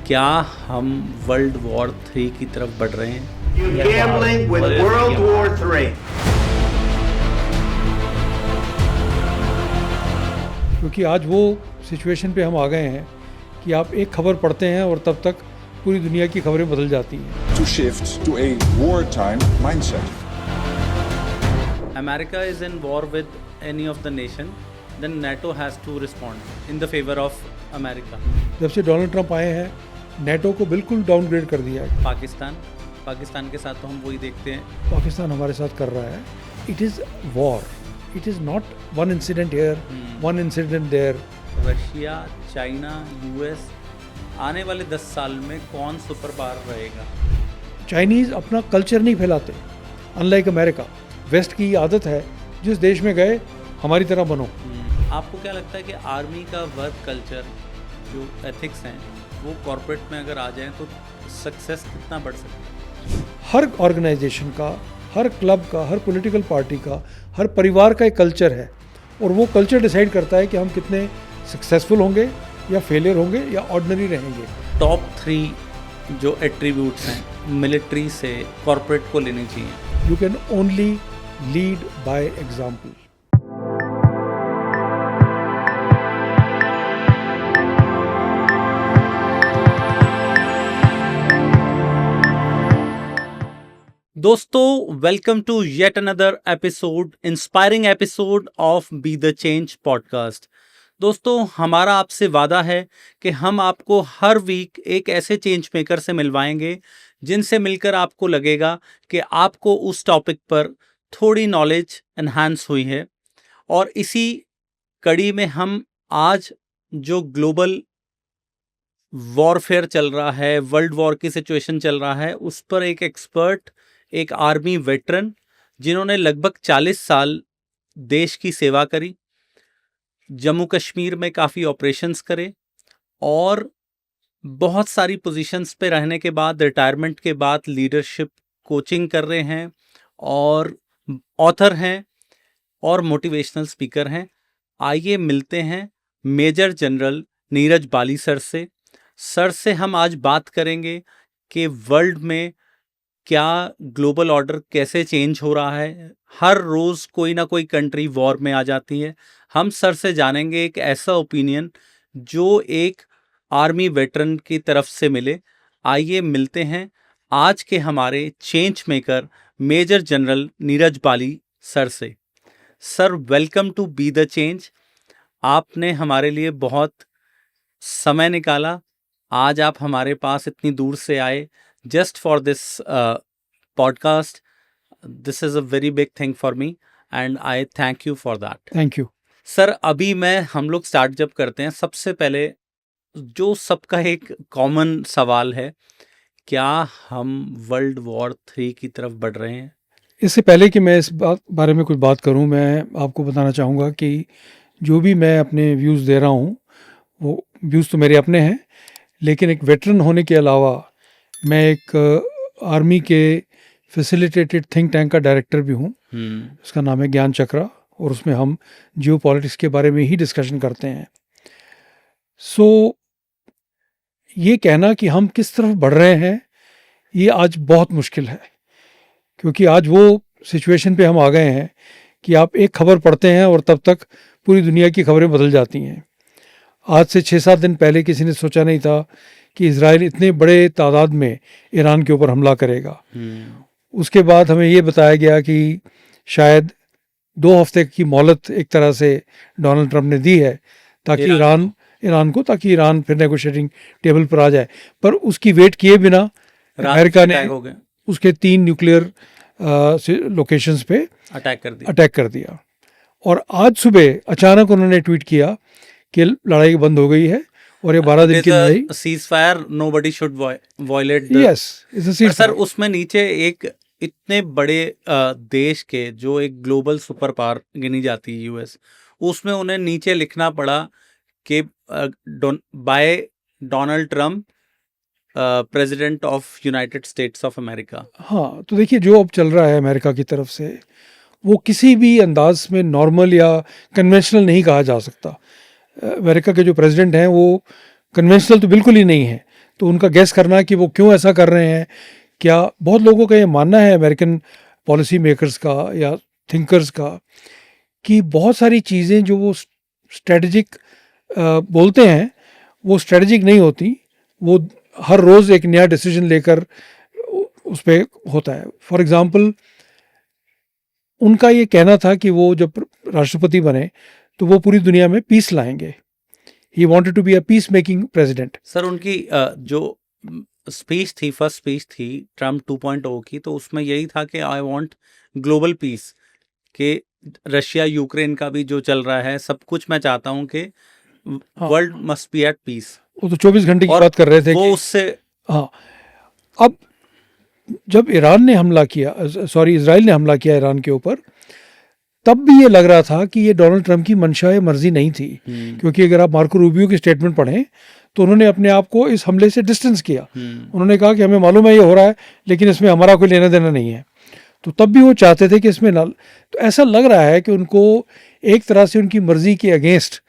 क्या हम world war 3 की तरफ बढ़ रहे हैं? You're gambling with World War III. क्योंकि आज वो सिचुएशन पे हम आ गए हैं कि आप एक खबर पढ़ते हैं और तब तक पूरी दुनिया की खबरें बदल जाती हैं। To shift to a wartime mindset. America is in war with any of the nation, then NATO has to respond in the favor of America. जब से डोनाल्ड ट्रंप आए हैं नेटो को बिल्कुल डाउनग्रेड कर दिया है। पाकिस्तान के साथ तो हम वही देखते हैं। पाकिस्तान हमारे साथ कर रहा है। It is war, it is not one incident here, one incident there. Russia, China, US आने वाले 10 साल में कौन सुपर पावर रहेगा? चाइनीज़ अपना कल्चर नहीं फैलाते, अनलाइक अमेरिका। वेस्ट की आदत है जिस देश में गए हमारी तरह बनो। आपको क्या लगता है कि आर्मी का वर्क कल्चर जो एथिक्स हैं वो कॉर्पोरेट में अगर आ जाएं तो सक्सेस कितना बढ़ सकता है? हर ऑर्गेनाइजेशन का, हर क्लब का, हर पॉलिटिकल पार्टी का, हर परिवार का एक कल्चर है और वो कल्चर डिसाइड करता है कि हम कितने सक्सेसफुल होंगे या फेलियर होंगे या ऑर्डिनरी रहेंगे। टॉप 3 जो एट्रीब्यूट्स हैं मिलिट्री से कॉर्पोरेट को लेने चाहिए। You can only lead by example. दोस्तों, welcome to yet another episode, inspiring episode of be the change podcast. दोस्तों, हमारा आपसे वादा है कि हम आपको हर वीक एक ऐसे चेंज मेकर से मिलवाएंगे जिनसे मिलकर आपको लगेगा कि आपको उस टॉपिक पर थोड़ी नॉलेज एनहांस हुई है। और इसी कड़ी में हम आज जो ग्लोबल वॉरफेयर चल रहा है, वर्ल्ड वॉर की सिचुएशन चल रहा है, उस पर एक एक्सपर्ट, एक आर्मी वेटरन जिन्होंने लगभग 40 साल देश की सेवा करी, जम्मू कश्मीर में काफ़ी ऑपरेशंस करे और बहुत सारी पोजीशंस पे रहने के बाद, रिटायरमेंट के बाद लीडरशिप कोचिंग कर रहे हैं और ऑथर हैं और मोटिवेशनल स्पीकर हैं। आइए मिलते हैं major general Neeraj Bali sir से। सर से हम आज बात करेंगे कि वर्ल्ड में क्या ग्लोबल ऑर्डर कैसे चेंज हो रहा है। हर रोज़ कोई ना कोई कंट्री वॉर में आ जाती है। हम सर से जानेंगे एक ऐसा ओपिनियन जो एक आर्मी वेटरन की तरफ से मिले। आइए मिलते हैं आज के हमारे change maker major general Neeraj Bali sir से। सर, welcome to be the change. आपने हमारे लिए बहुत समय निकाला, आज आप हमारे पास इतनी दूर से आए just for this podcast. This is a very big thing for me and I thank you for that. Thank you sir, अभी हम लोग स्टार्ट जब करते हैं, सबसे पहले जो सबका एक कॉमन सवाल है, क्या हम वर्ल्ड वॉर 3 की तरफ बढ़ रहे हैं? इससे पहले कि मैं इस बारे में कुछ बात करूं, मैं आपको बताना चाहूँगा कि जो भी मैं अपने व्यूज़ दे रहा हूं वो व्यूज़ तो मेरे अपने हैं, लेकिन एक वेटरन होने के अलावा मैं एक आर्मी के फैसिलिटेटेड थिंक टैंक का डायरेक्टर भी हूँ। उसका नाम है ज्ञान चक्रा और उसमें हम जियो पॉलिटिक्स के बारे में ही डिस्कशन करते हैं। सो ये कहना कि हम किस तरफ बढ़ रहे हैं ये आज बहुत मुश्किल है, क्योंकि आज वो सिचुएशन पे हम आ गए हैं कि आप एक खबर पढ़ते हैं और तब तक पूरी दुनिया की खबरें बदल जाती हैं। आज से 6-7 दिन पहले किसी ने सोचा नहीं था कि इजराइल इतने बड़े तादाद में ईरान के ऊपर हमला करेगा। उसके बाद हमें ये बताया गया कि शायद 2 हफ्ते की मोहलत एक तरह से डोनाल्ड ट्रंप ने दी है ताकि ईरान को ताकि ईरान फिर नेगोशिएटिंग टेबल पर आ जाए। पर उसकी वेट किए बिना अमेरिका ने उसके 3 न्यूक्लियर लोकेशंस पे अटैक कर दिया। और आज सुबह अचानक उन्होंने ट्वीट किया कि लड़ाई बंद हो गई है और ये 12 दिन की लड़ाई, ceasefire, nobody should violate. Yes, sir, उसमें नीचे एक इतने बड़े देश के जो एक ग्लोबल सुपर पावर गिनी जाती है यूएस, उसमें उन्हें नीचे लिखना पड़ा कि by Donald Trump, president of United States of America. हाँ, तो देखिए जो अब चल रहा है अमेरिका की तरफ से वो किसी भी अंदाज में नॉर्मल या कन्वेंशनल नहीं कहा जा सकता। अमेरिका के जो प्रेसिडेंट हैं वो कन्वेंशनल तो बिल्कुल ही नहीं है। तो उनका गैस करना कि वो क्यों ऐसा कर रहे हैं, क्या बहुत लोगों का ये मानना है अमेरिकन पॉलिसी मेकर्स का या थिंकर्स का कि बहुत सारी चीज़ें जो वो स्ट्रेटजिक बोलते हैं वो स्ट्रेटजिक नहीं होती, वो हर रोज़ एक नया डिसीजन लेकर उस पर होता है। फॉर एग्ज़ाम्पल उनका ये कहना था कि वो जब राष्ट्रपति बने तो वो पूरी दुनिया में पीस लाएंगे। He wanted to be a peace making president. Sir उनकी जो स्पीच थी, फर्स्ट स्पीच थी ट्रम्प 2.0 की, तो उसमें यही था कि आई वांट ग्लोबल पीस, कि रशिया यूक्रेन का भी जो चल रहा है सब कुछ मैं चाहता हूं कि world must be at peace. वो तो 24 घंटे की और बात कर रहे थे वो कि उससे हाँ, अब जब ईरान ने हमला किया, सॉरी इजराइल ने हमला किया ईरान के ऊपर, तब भी ये लग रहा था कि ये डोनाल्ड ट्रंप की मंशा या मर्जी नहीं थी, क्योंकि अगर आप मार्को रूबियो की स्टेटमेंट पढ़ें तो उन्होंने अपने आप को इस हमले से डिस्टेंस किया। उन्होंने कहा कि हमें मालूम है ये हो रहा है लेकिन इसमें हमारा कोई लेना देना नहीं है। तो तब भी वो चाहते थे कि इसमें ना, तो ऐसा लग रहा है कि उनको एक तरह से उनकी मर्जी के अगेंस्ट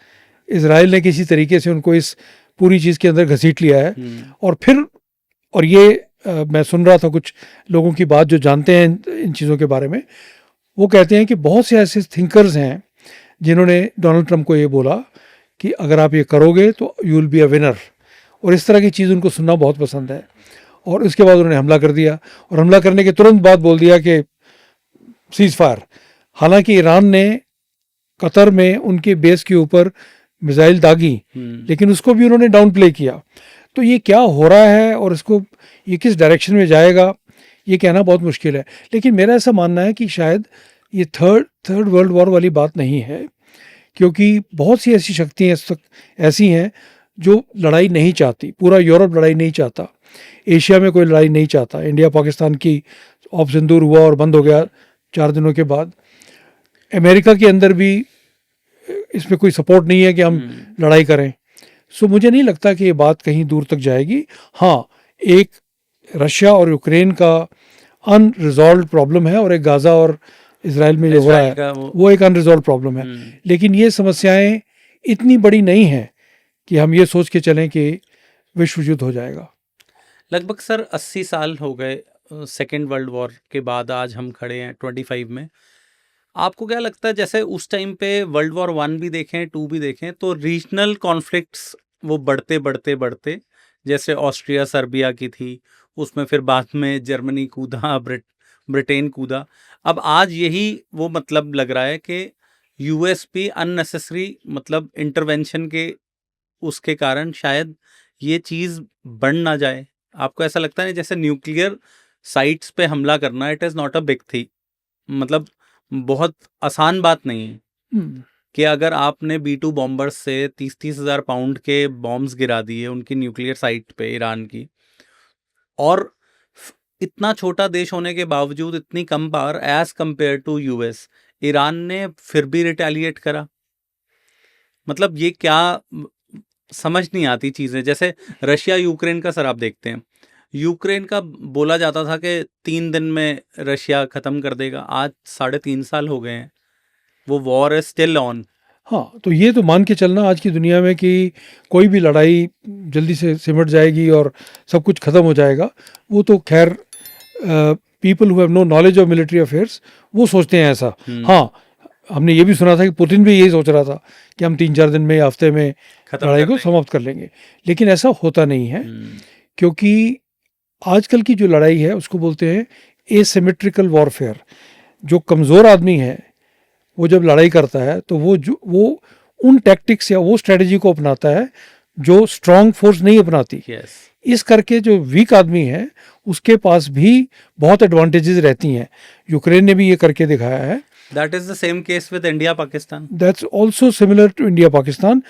इजराइल ने किसी तरीके से उनको इस पूरी चीज़ के अंदर घसीट लिया है। और फिर और ये मैं सुन रहा था कुछ लोगों की बात जो जानते हैं इन चीज़ों के बारे में, वो कहते हैं कि बहुत से ऐसे थिंकर्स हैं जिन्होंने डोनाल्ड ट्रंप को ये बोला कि अगर आप ये करोगे तो you will be a winner, और इस तरह की चीज़ उनको सुनना बहुत पसंद है। और उसके बाद उन्होंने हमला कर दिया, और हमला करने के तुरंत बाद बोल दिया कि सीज फायर। हालांकि ईरान ने कतर में उनके बेस के ऊपर मिसाइल दागी, लेकिन उसको भी उन्होंने डाउन प्ले किया। तो ये क्या हो रहा है और इसको ये किस डायरेक्शन में जाएगा ये कहना बहुत मुश्किल है। लेकिन मेरा ऐसा मानना है कि शायद ये थर्ड वर्ल्ड वॉर वाली बात नहीं है, क्योंकि बहुत सी ऐसी शक्तियाँ इस वक्त ऐसी हैं जो लड़ाई नहीं चाहती। पूरा यूरोप लड़ाई नहीं चाहता, एशिया में कोई लड़ाई नहीं चाहता। इंडिया पाकिस्तान की ऑफ सिंदूर हुआ और बंद हो गया 4 दिनों के बाद। अमेरिका के अंदर भी इसमें कोई सपोर्ट नहीं है कि हम लड़ाई करें। सो मुझे नहीं लगता कि ये बात कहीं दूर तक जाएगी। हाँ, एक रशिया और यूक्रेन का अनरिजॉल्व प्रॉब्लम है, और एक गाज़ा और इसराइल में जो हो रहा है वो एक अनरिजॉल्व प्रॉब्लम है। लेकिन ये समस्याएं इतनी बड़ी नहीं हैं कि हम ये सोच के चलें कि विश्व युद्ध हो जाएगा। लगभग सर 80 साल हो गए सेकेंड वर्ल्ड वॉर के बाद, आज हम खड़े हैं 25 में। आपको क्या लगता है, जैसे उस टाइम पे वर्ल्ड वॉर 1 भी देखें 2 भी देखें तो रीजनल कॉन्फ्लिक्ट्स वो बढ़ते, जैसे ऑस्ट्रिया सर्बिया की थी, उसमें फिर बाद में जर्मनी कूदा, ब्रिटेन कूदा। अब आज यही वो मतलब लग रहा है कि यूएस भी अननेसेसरी मतलब इंटरवेंशन के उसके कारण शायद ये चीज़ बढ़ ना जाए। आपको ऐसा लगता है जैसे न्यूक्लियर साइट्स पे हमला करना, it is not a big thing, मतलब बहुत आसान बात नहीं है कि अगर आपने B-2 बॉम्बर्स से 30-30 हज़ार पाउंड के बॉम्ब्स गिरा दिए उनकी न्यूक्लियर साइट पे ईरान की, और इतना छोटा देश होने के बावजूद इतनी कम power as compare to US, Iran ने फिर भी रिटेलिएट करा। मतलब ये क्या, समझ नहीं आती चीज़ें। जैसे रशिया यूक्रेन का सर आप देखते हैं, यूक्रेन का बोला जाता था कि 3 दिन में रशिया ख़त्म कर देगा, आज 3.5 साल हो गए हैं, वो वॉर इज स्टिल ऑन। हाँ, तो ये तो मान के चलना आज की दुनिया में कि कोई भी लड़ाई जल्दी से सिमट जाएगी और सब कुछ ख़त्म हो जाएगा, वो तो खैर people who have no knowledge of military affairs वो सोचते हैं ऐसा। हाँ, हमने ये भी सुना था कि पुतिन भी यही सोच रहा था कि हम 3-4 दिन में, हफ्ते में लड़ाई को समाप्त कर लेंगे, लेकिन ऐसा होता नहीं है। क्योंकि आजकल की जो लड़ाई है उसको बोलते हैं एसिमेट्रिकल वॉरफेयर। जो कमज़ोर आदमी है वो जब लड़ाई करता है तो वो उन टैक्टिक्स या वो स्ट्रेटजी को अपनाता है जो स्ट्रॉन्ग फोर्स नहीं अपनाती। इस करके जो वीक आदमी है उसके पास भी बहुत एडवांटेजेस रहती हैं। यूक्रेन ने भी ये करके दिखाया है। That is the same case with India Pakistan. That's also similar to India Pakistan.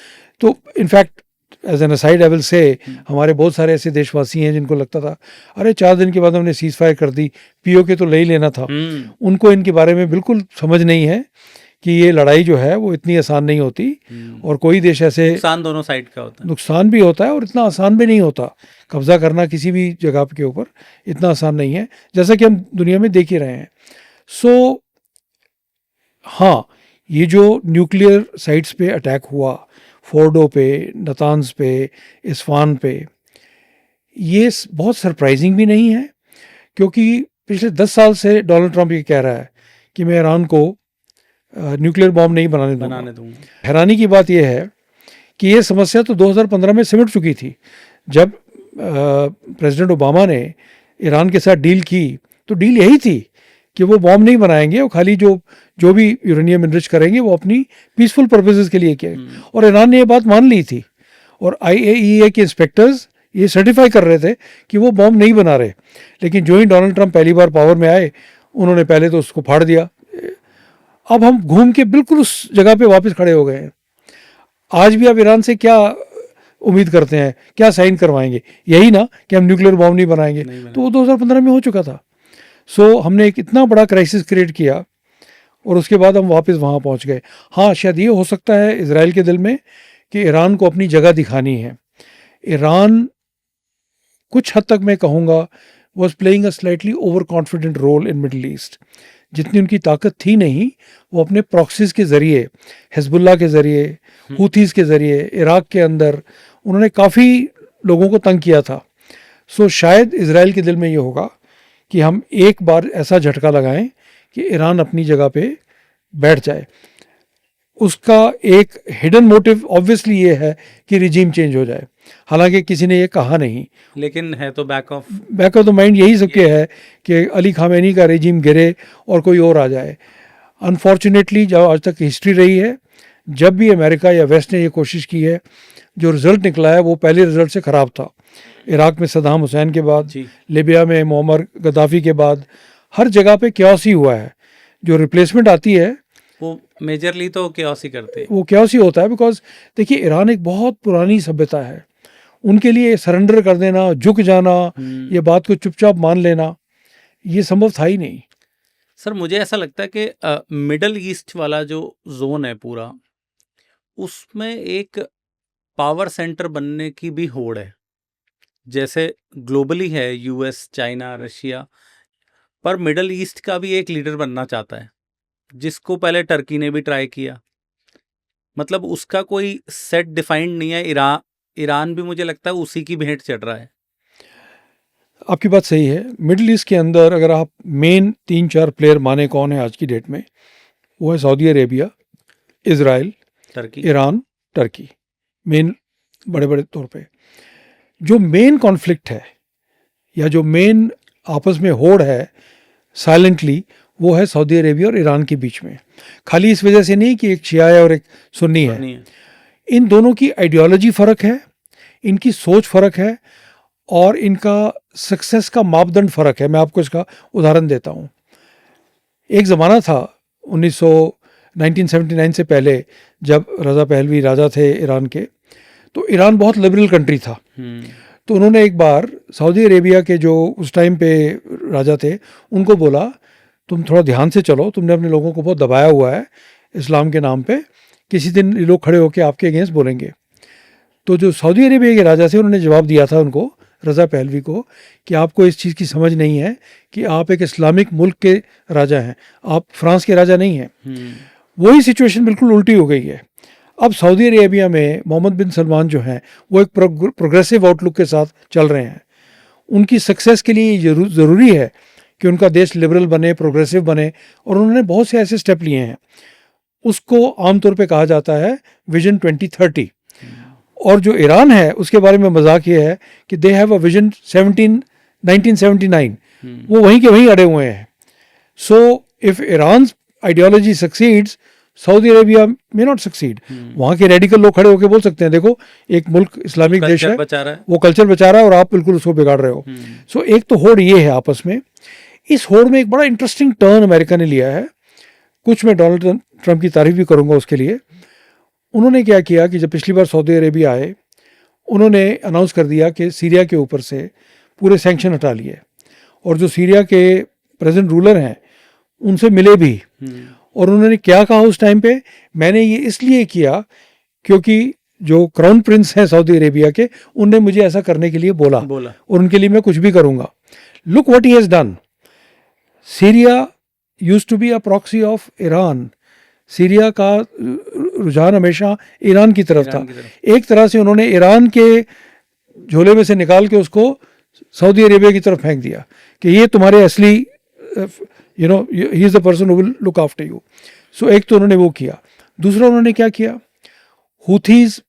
तो in fact as an aside I will say, हमारे बहुत सारे ऐसे देशवासी हैं जिनको लगता था अरे 4 दिन के बाद हमने सीज फायर कर दी, पीओके तो ले ही लेना था। उनको इनके बारे में बिल्कुल समझ नहीं है कि ये लड़ाई जो है वो इतनी आसान नहीं होती, और कोई देश ऐसे नुकसान दोनों साइड का होता है, नुकसान भी होता है और इतना आसान भी नहीं होता। कब्जा करना किसी भी जगह के ऊपर इतना आसान नहीं है, जैसा कि हम दुनिया में देख ही रहे हैं। सो हाँ, ये जो न्यूक्लियर साइट्स पे अटैक हुआ, फोर्डो पे, नतान्स पे, इस्फान पे, ये बहुत सरप्राइजिंग भी नहीं है, क्योंकि पिछले 10 साल से डोनाल्ड ट्रंप ये कह रहा है कि मैं ईरान को न्यूक्लियर बॉम्ब नहीं बनाने दूंगा। हैरानी की बात यह है कि ये समस्या तो 2015 में सिमट चुकी थी। जब प्रेसिडेंट ओबामा ने ईरान के साथ डील की तो डील यही थी कि वो बॉम्ब नहीं बनाएंगे, वो खाली जो भी यूरेनियम इनरिच करेंगे वो अपनी पीसफुल पर्पसेस के लिए किए। और ईरान ने ये बात मान ली थी और IAEA के इंस्पेक्टर्स ये सर्टिफाई कर रहे थे कि वो बॉम्ब नहीं बना रहे। लेकिन जो ही डोनाल्ड ट्रंप पहली बार पावर में आए, उन्होंने पहले तो उसको फाड़ दिया। अब हम घूम के बिल्कुल उस जगह पे वापस खड़े हो गए हैं। आज भी आप ईरान से क्या उम्मीद करते हैं, क्या साइन करवाएंगे? यही ना कि हम न्यूक्लियर बॉम्ब नहीं बनाएंगे। तो वो 2015 में हो चुका था। सो हमने एक इतना बड़ा क्राइसिस क्रिएट किया और उसके बाद हम वापस वहाँ पहुँच गए। हाँ, शायद ये हो सकता है इजराइल के दिल में कि ईरान को अपनी जगह दिखानी है। ईरान कुछ हद तक मैं कहूँगा was playing a slightly over confident role in Middle East. जितनी उनकी ताकत थी नहीं, वो अपने प्रॉक्सीज के ज़रिए, हिजबुल्लाह के ज़रिए, हूथीज़ के ज़रिए, इराक के अंदर उन्होंने काफ़ी लोगों को तंग किया था। सो शायद इजराइल के दिल में ये होगा कि हम एक बार ऐसा झटका लगाएं कि ईरान अपनी जगह पे बैठ जाए। उसका एक हिडन मोटिव ऑब्वियसली ये है कि रिजीम चेंज हो जाए। हालांकि किसी ने ये कहा नहीं, लेकिन है तो बैक ऑफ द माइंड यही सबके है कि अली खामेनी का रिजीम गिरे और कोई और आ जाए। अनफॉर्चुनेटली जो आज तक हिस्ट्री रही है, जब भी अमेरिका या वेस्ट ने ये कोशिश की है, जो रिज़ल्ट निकला है वो पहले रिज़ल्ट से ख़राब था। इराक में सद्दाम हुसैन के बाद, लीबिया में मुअम्मर गद्दाफ़ी के बाद, हर जगह पे क्यास ही हुआ है। जो रिप्लेसमेंट आती है वो मेजरली तो क्यास ही करते हैं, वो क्यास ही होता है। बिकॉज देखिए, ईरान एक बहुत पुरानी सभ्यता है। उनके लिए सरेंडर कर देना, झुक जाना, ये बात को चुपचाप मान लेना, ये संभव था ही नहीं। सर मुझे ऐसा लगता है कि मिडल ईस्ट वाला जो जोन है पूरा, उसमें एक पावर सेंटर बनने की भी होड़ है। जैसे ग्लोबली है US, चाइना, रशिया, पर मिडल ईस्ट का भी एक लीडर बनना चाहता है, जिसको पहले टर्की ने भी ट्राई किया। मतलब उसका कोई सेट डिफाइंड नहीं है। ईरान भी मुझे लगता है उसी की भेंट चढ़ रहा है। आपकी बात सही है। मिडिल ईस्ट के अंदर अगर आप मेन 3-4 प्लेयर माने कौन है आज की डेट में, वो है Saudi Arabia, Israel, Turkey, Iran, Turkey, main बड़े बड़े तौर पे। जो मेन कॉन्फ्लिक्ट है या जो मेन आपस में होड़ है साइलेंटली, वो है सऊदी अरेबिया और ईरान के बीच में। खाली इस वजह से नहीं कि एक शिया है और एक सुन्नी है। इन दोनों की आइडियोलॉजी फ़र्क है, इनकी सोच फ़र्क है और इनका सक्सेस का मापदंड फ़र्क है। मैं आपको इसका उदाहरण देता हूँ। एक ज़माना था 1979 से पहले, जब रज़ा पहलवी राजा थे ईरान के, तो ईरान बहुत लिबरल कंट्री था। तो उन्होंने एक बार सऊदी अरेबिया के जो उस टाइम पे राजा थे उनको बोला, तुम थोड़ा ध्यान से चलो, तुमने अपने लोगों को बहुत दबाया हुआ है इस्लाम के नाम पे, किसी दिन ये लोग खड़े होकर आपके अगेंस्ट बोलेंगे। तो जो सऊदी अरेबिया के राजा थे उन्होंने जवाब दिया था उनको, रज़ा पहलवी को, कि आपको इस चीज़ की समझ नहीं है कि आप एक इस्लामिक मुल्क के राजा हैं, आप फ्रांस के राजा नहीं हैं। वही सिचुएशन बिल्कुल उल्टी हो गई है। अब सऊदी अरेबिया में मोहम्मद बिन सलमान जो हैं वो एक प्रोग्रेसिव आउटलुक के साथ चल रहे हैं। उनकी सक्सेस के लिए ये ज़रूरी है कि उनका देश लिबरल बने, प्रोग्रेसिव बने, और उन्होंने बहुत से ऐसे स्टेप लिए हैं। उसको आमतौर पे कहा जाता है विजन 2030। और जो ईरान है उसके बारे में मजाक ये है कि दे हैव अ विजन 1979। वो वहीं के वहीं अड़े हुए हैं। So if Iran ideology succeeds, Saudi Arabia में नॉट सक्सीड। वहाँ के रेडिकल लोग खड़े होकर बोल सकते हैं, देखो एक मुल्क इस्लामिक देश है, वो कल्चर बचा रहा है और आप बिल्कुल उसको बिगाड़ रहे हो। सो एक तो होड़ ये है आपस में। इस होड़ में एक बड़ा इंटरेस्टिंग टर्न अमेरिका ने लिया है। कुछ मैं डोनाल्ड ट्रंप की तारीफ भी करूँगा उसके लिए। उन्होंने क्या किया कि जब पिछली बार सऊदी अरेबिया आए, उन्होंने अनाउंस कर दिया कि सीरिया के ऊपर से पूरे सैंक्शन हटा लिए, और जो सीरिया के प्रेजेंट रूलर हैं उनसे मिले भी। और उन्होंने क्या कहा उस टाइम पे, मैंने ये इसलिए किया क्योंकि जो क्राउन प्रिंस हैं सऊदी अरेबिया के, उनने मुझे ऐसा करने के लिए बोला और उनके लिए मैं कुछ भी करूँगा। Look what he has done. Syria used to be a proxy of Iran. Syria का रुझान हमेशा ईरान की तरफ था। एक तरह से उन्होंने ईरान के झोले में से निकाल के उसको सऊदी अरेबिया की तरफ फेंक दिया कि ये तुम्हारे असली ही is the person who will look after you. So एक तो उन्होंने वो किया। दूसरा उन्होंने क्या किया, हुथीज़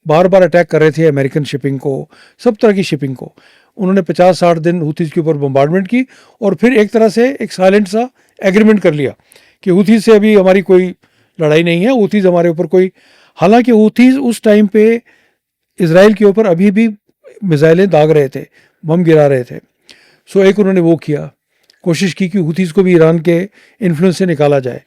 बार बार अटैक कर रहे थे अमेरिकन शिपिंग को, सब तरह की शिपिंग को। उन्होंने 50-60 दिन हुथीज़ के ऊपर बम्बार्डमेंट की और फिर एक तरह से एक साइलेंट सा एग्रीमेंट कर लिया कि हुथीज़ से अभी हमारी कोई लड़ाई नहीं है, हुथीज़ हमारे ऊपर कोई, हालांकि हुथीज़ उस टाइम पे इज़राइल के ऊपर अभी भी मिसाइलें दाग रहे थे, बम गिरा रहे थे। सो एक उन्होंने वो किया, कोशिश की कि हुथीज़ को भी ईरान के इन्फ्लुएंस से निकाला जाए।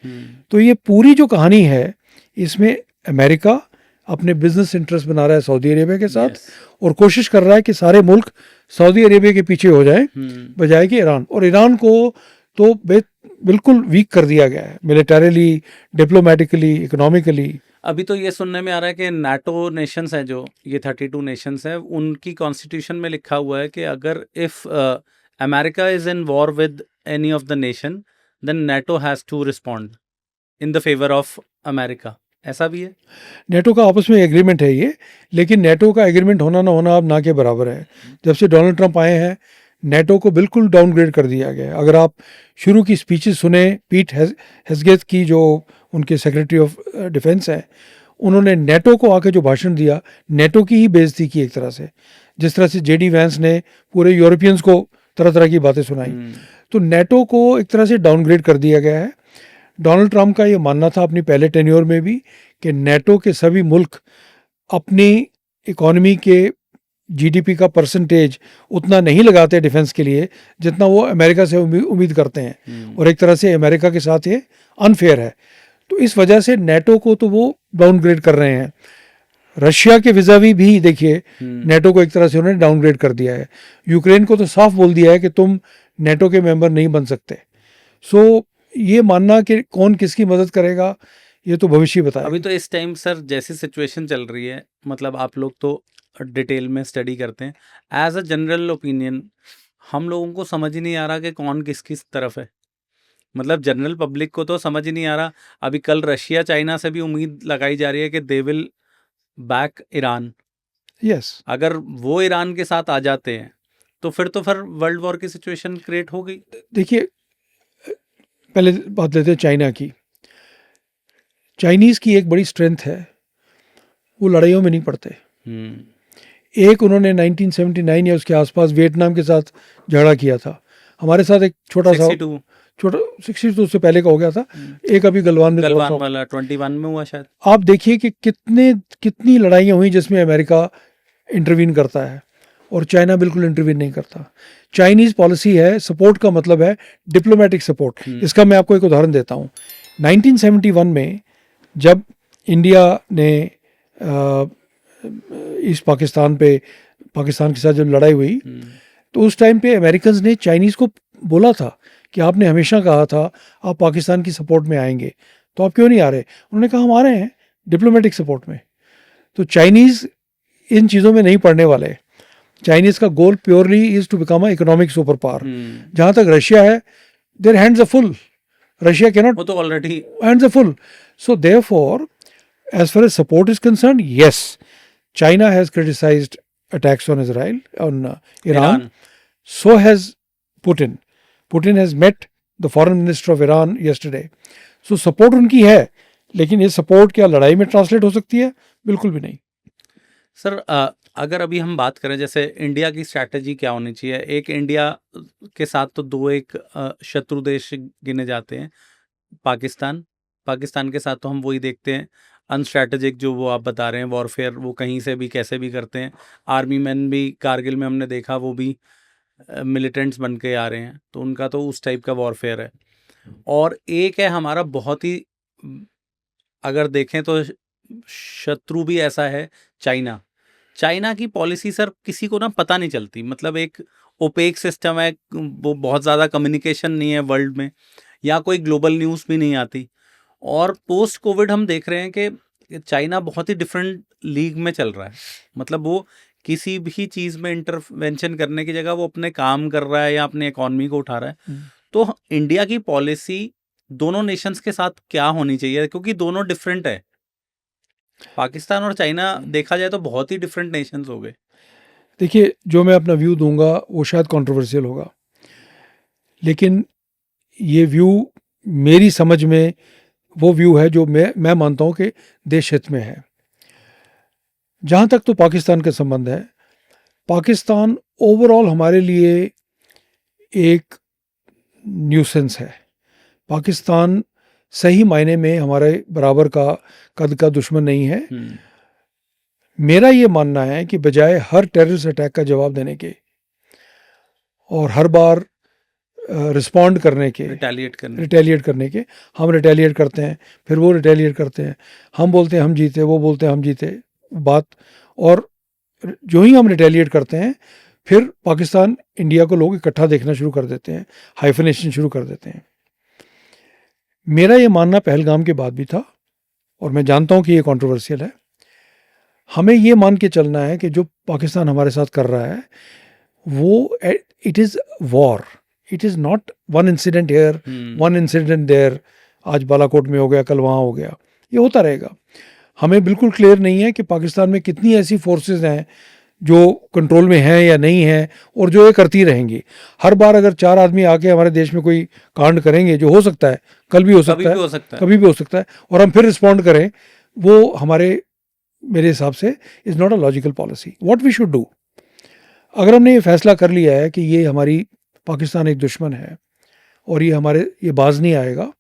तो ये पूरी जो कहानी है, इसमें अमेरिका अपने बिजनेस इंटरेस्ट बना रहा है सऊदी अरेबिया के साथ और कोशिश कर रहा है कि सारे मुल्क सऊदी अरेबिया के पीछे हो जाएं बजाय कि ईरान। और ईरान को तो बिल्कुल वीक कर दिया गया है, मिलिटरीली, डिप्लोमेटिकली, इकोनॉमिकली। अभी तो ये सुनने में आ रहा है कि नाटो नेशंस हैं, जो ये 32 नेशंस हैं, उनकी कॉन्स्टिट्यूशन में लिखा हुआ है कि अगर if America is in war with any of the nation then NATO has to respond in the favour of America. ऐसा भी है? नेटो का आपस में एग्रीमेंट है ये, लेकिन नेटो का एग्रीमेंट होना ना होना अब ना के बराबर है। जब से डोनाल्ड ट्रंप आए हैं, नेटो को बिल्कुल डाउनग्रेड कर दिया गया है। अगर आप शुरू की स्पीचेस सुने पीट हेग्सेथ की, जो उनके सेक्रेटरी ऑफ डिफेंस हैं, उन्होंने नेटो को आके जो भाषण दिया, नेटो की ही बेइज्जती की एक तरह से। जिस तरह से जेडी वैंस ने पूरे यूरोपियंस को तरह तरह की बातें सुनाई, तो नेटो को एक तरह से डाउनग्रेड कर दिया गया है। डोनाल्ड ट्रंप का ये मानना था अपनी पहले टेन्योर में भी कि नेटो के सभी मुल्क अपनी इकोनॉमी के जीडीपी का परसेंटेज उतना नहीं लगाते डिफेंस के लिए जितना वो अमेरिका से उम्मीद करते हैं, और एक तरह से अमेरिका के साथ ये अनफेयर है। तो इस वजह से नेटो को तो वो डाउनग्रेड कर रहे हैं। रशिया के विजावी भी देखिए नेटो को एक तरह से उन्होंने डाउनग्रेड कर दिया है। यूक्रेन को तो साफ बोल दिया है कि तुम नेटो के मेंबर नहीं बन सकते। सो ये मानना कि कौन किसकी मदद करेगा, ये तो भविष्य बताएगा। अभी तो इस टाइम सर जैसी सिचुएशन चल रही है, मतलब आप लोग तो डिटेल में स्टडी करते हैं, एज अ जनरल ओपिनियन हम लोगों को समझ ही नहीं आ रहा कि कौन किसकी तरफ है। मतलब जनरल पब्लिक को तो समझ ही नहीं आ रहा। अभी कल रशिया चाइना से भी उम्मीद लगाई जा रही है कि they will back Iran. Yes, अगर वो ईरान के साथ आ जाते हैं तो फिर वर्ल्ड वॉर की सिचुएशन क्रिएट हो गई। देखिए पहले बात लेते हैं चाइना की। चाइनीज़ की एक बड़ी स्ट्रेंथ है, वो लड़ाइयों में नहीं पड़ते। एक उन्होंने 1979 या उसके आसपास वियतनाम के साथ झगड़ा किया था। हमारे साथ एक छोटा 62 से पहले का हो गया था। एक अभी गलवान वाला 21 में हुआ शायद। आप देखिए कि कितनी लड़ाइयाँ हुई जिसमें अमेरिका इंटरवीन करता है और चाइना बिल्कुल इंटरवीन नहीं करता। चाइनीज़ पॉलिसी है, सपोर्ट का मतलब है डिप्लोमेटिक सपोर्ट। इसका मैं आपको एक उदाहरण देता हूँ। 1971 में जब इंडिया ने ईस्ट पाकिस्तान के साथ जब लड़ाई हुई, तो उस टाइम पे अमेरिकन ने चाइनीज़ को बोला था कि आपने हमेशा कहा था आप पाकिस्तान की सपोर्ट में आएंगे, तो आप क्यों नहीं आ रहे? उन्होंने कहा हम आ रहे हैं डिप्लोमेटिक सपोर्ट में। तो चाइनीज़ इन चीज़ों में नहीं पड़ने वाले। चाइनीज़ का goal purely is to become a economic super power. जहाँ तक रशिया है, their hands are full. Russia cannot, वो तो already hands are full. So therefore as far as support is concerned, yes, China has criticized attacks on Israel, on Iran. So has Putin. Putin has met the foreign minister of Iran yesterday. So support उनकी है, लेकिन ये support क्या लड़ाई में translate हो सकती है? बिल्कुल भी नहीं। सर अगर अभी हम बात करें जैसे इंडिया की स्ट्रैटेजी क्या होनी चाहिए? एक इंडिया के साथ तो दो एक शत्रु देश गिने जाते हैं, पाकिस्तान के साथ तो हम वही देखते हैं अनस्ट्रैटेजिक, जो वो आप बता रहे हैं वॉरफेयर, वो कहीं से भी कैसे भी करते हैं। आर्मी मैन भी कारगिल में हमने देखा, वो भी मिलिटेंट्स बन के आ रहे हैं, तो उनका तो उस टाइप का वॉरफेयर है। और एक है हमारा बहुत ही, अगर देखें तो शत्रु भी ऐसा है चाइना की पॉलिसी सर किसी को ना पता नहीं चलती। मतलब एक ओपेक सिस्टम है, वो बहुत ज़्यादा कम्युनिकेशन नहीं है वर्ल्ड में, या कोई ग्लोबल न्यूज़ भी नहीं आती। और पोस्ट कोविड हम देख रहे हैं कि चाइना बहुत ही डिफरेंट लीग में चल रहा है। मतलब वो किसी भी चीज़ में इंटरवेंशन करने की जगह वो अपने काम कर रहा है या अपने इकॉनमी को उठा रहा है। तो इंडिया की पॉलिसी दोनों नेशंस के साथ क्या होनी चाहिए? क्योंकि दोनों डिफरेंट है। पाकिस्तान और चाइना देखा जाए तो बहुत ही डिफरेंट नेशंस हो गए। देखिए, जो मैं अपना व्यू दूंगा वो शायद कंट्रोवर्शियल होगा, लेकिन ये व्यू मेरी समझ में वो व्यू है जो मैं मानता हूँ कि देश हित में है। जहाँ तक तो पाकिस्तान का संबंध है, पाकिस्तान ओवरऑल हमारे लिए एक न्यूसेंस है। पाकिस्तान सही मायने में हमारे बराबर का कद का दुश्मन नहीं है। मेरा ये मानना है कि बजाय हर टेररिस्ट अटैक का जवाब देने के और हर बार रिस्पॉन्ड करने के, रिटेलिएट करने के, हम रिटेलिएट करते हैं, फिर वो रिटेलिएट करते हैं, हम बोलते हैं हम जीते, वो बोलते हैं हम जीते बात, और जो ही हम रिटेलिएट करते हैं फिर पाकिस्तान इंडिया को लोग इकट्ठा देखना शुरू कर देते हैं, हाइफनेशन शुरू कर देते हैं। मेरा ये मानना पहलगाम के बाद भी था, और मैं जानता हूँ कि ये कंट्रोवर्शियल है। हमें ये मान के चलना है कि जो पाकिस्तान हमारे साथ कर रहा है वो it is war, it is not one incident here, one incident there, आज बालाकोट में हो गया, कल वहाँ हो गया, ये होता रहेगा। हमें बिल्कुल क्लियर नहीं है कि पाकिस्तान में कितनी ऐसी फोर्सेस हैं जो कंट्रोल में हैं या नहीं हैं, और जो ये करती रहेंगी। हर बार अगर 4 आदमी आके हमारे देश में कोई कांड करेंगे, जो हो सकता है कल भी हो सकता है, कभी भी हो सकता है, और हम फिर रिस्पॉन्ड करें, वो मेरे हिसाब से is not a logical policy. What we should do, अगर हमने ये फैसला कर लिया है कि ये हमारी पाकिस्तान एक दुश्मन है और ये बाज नहीं आएगा,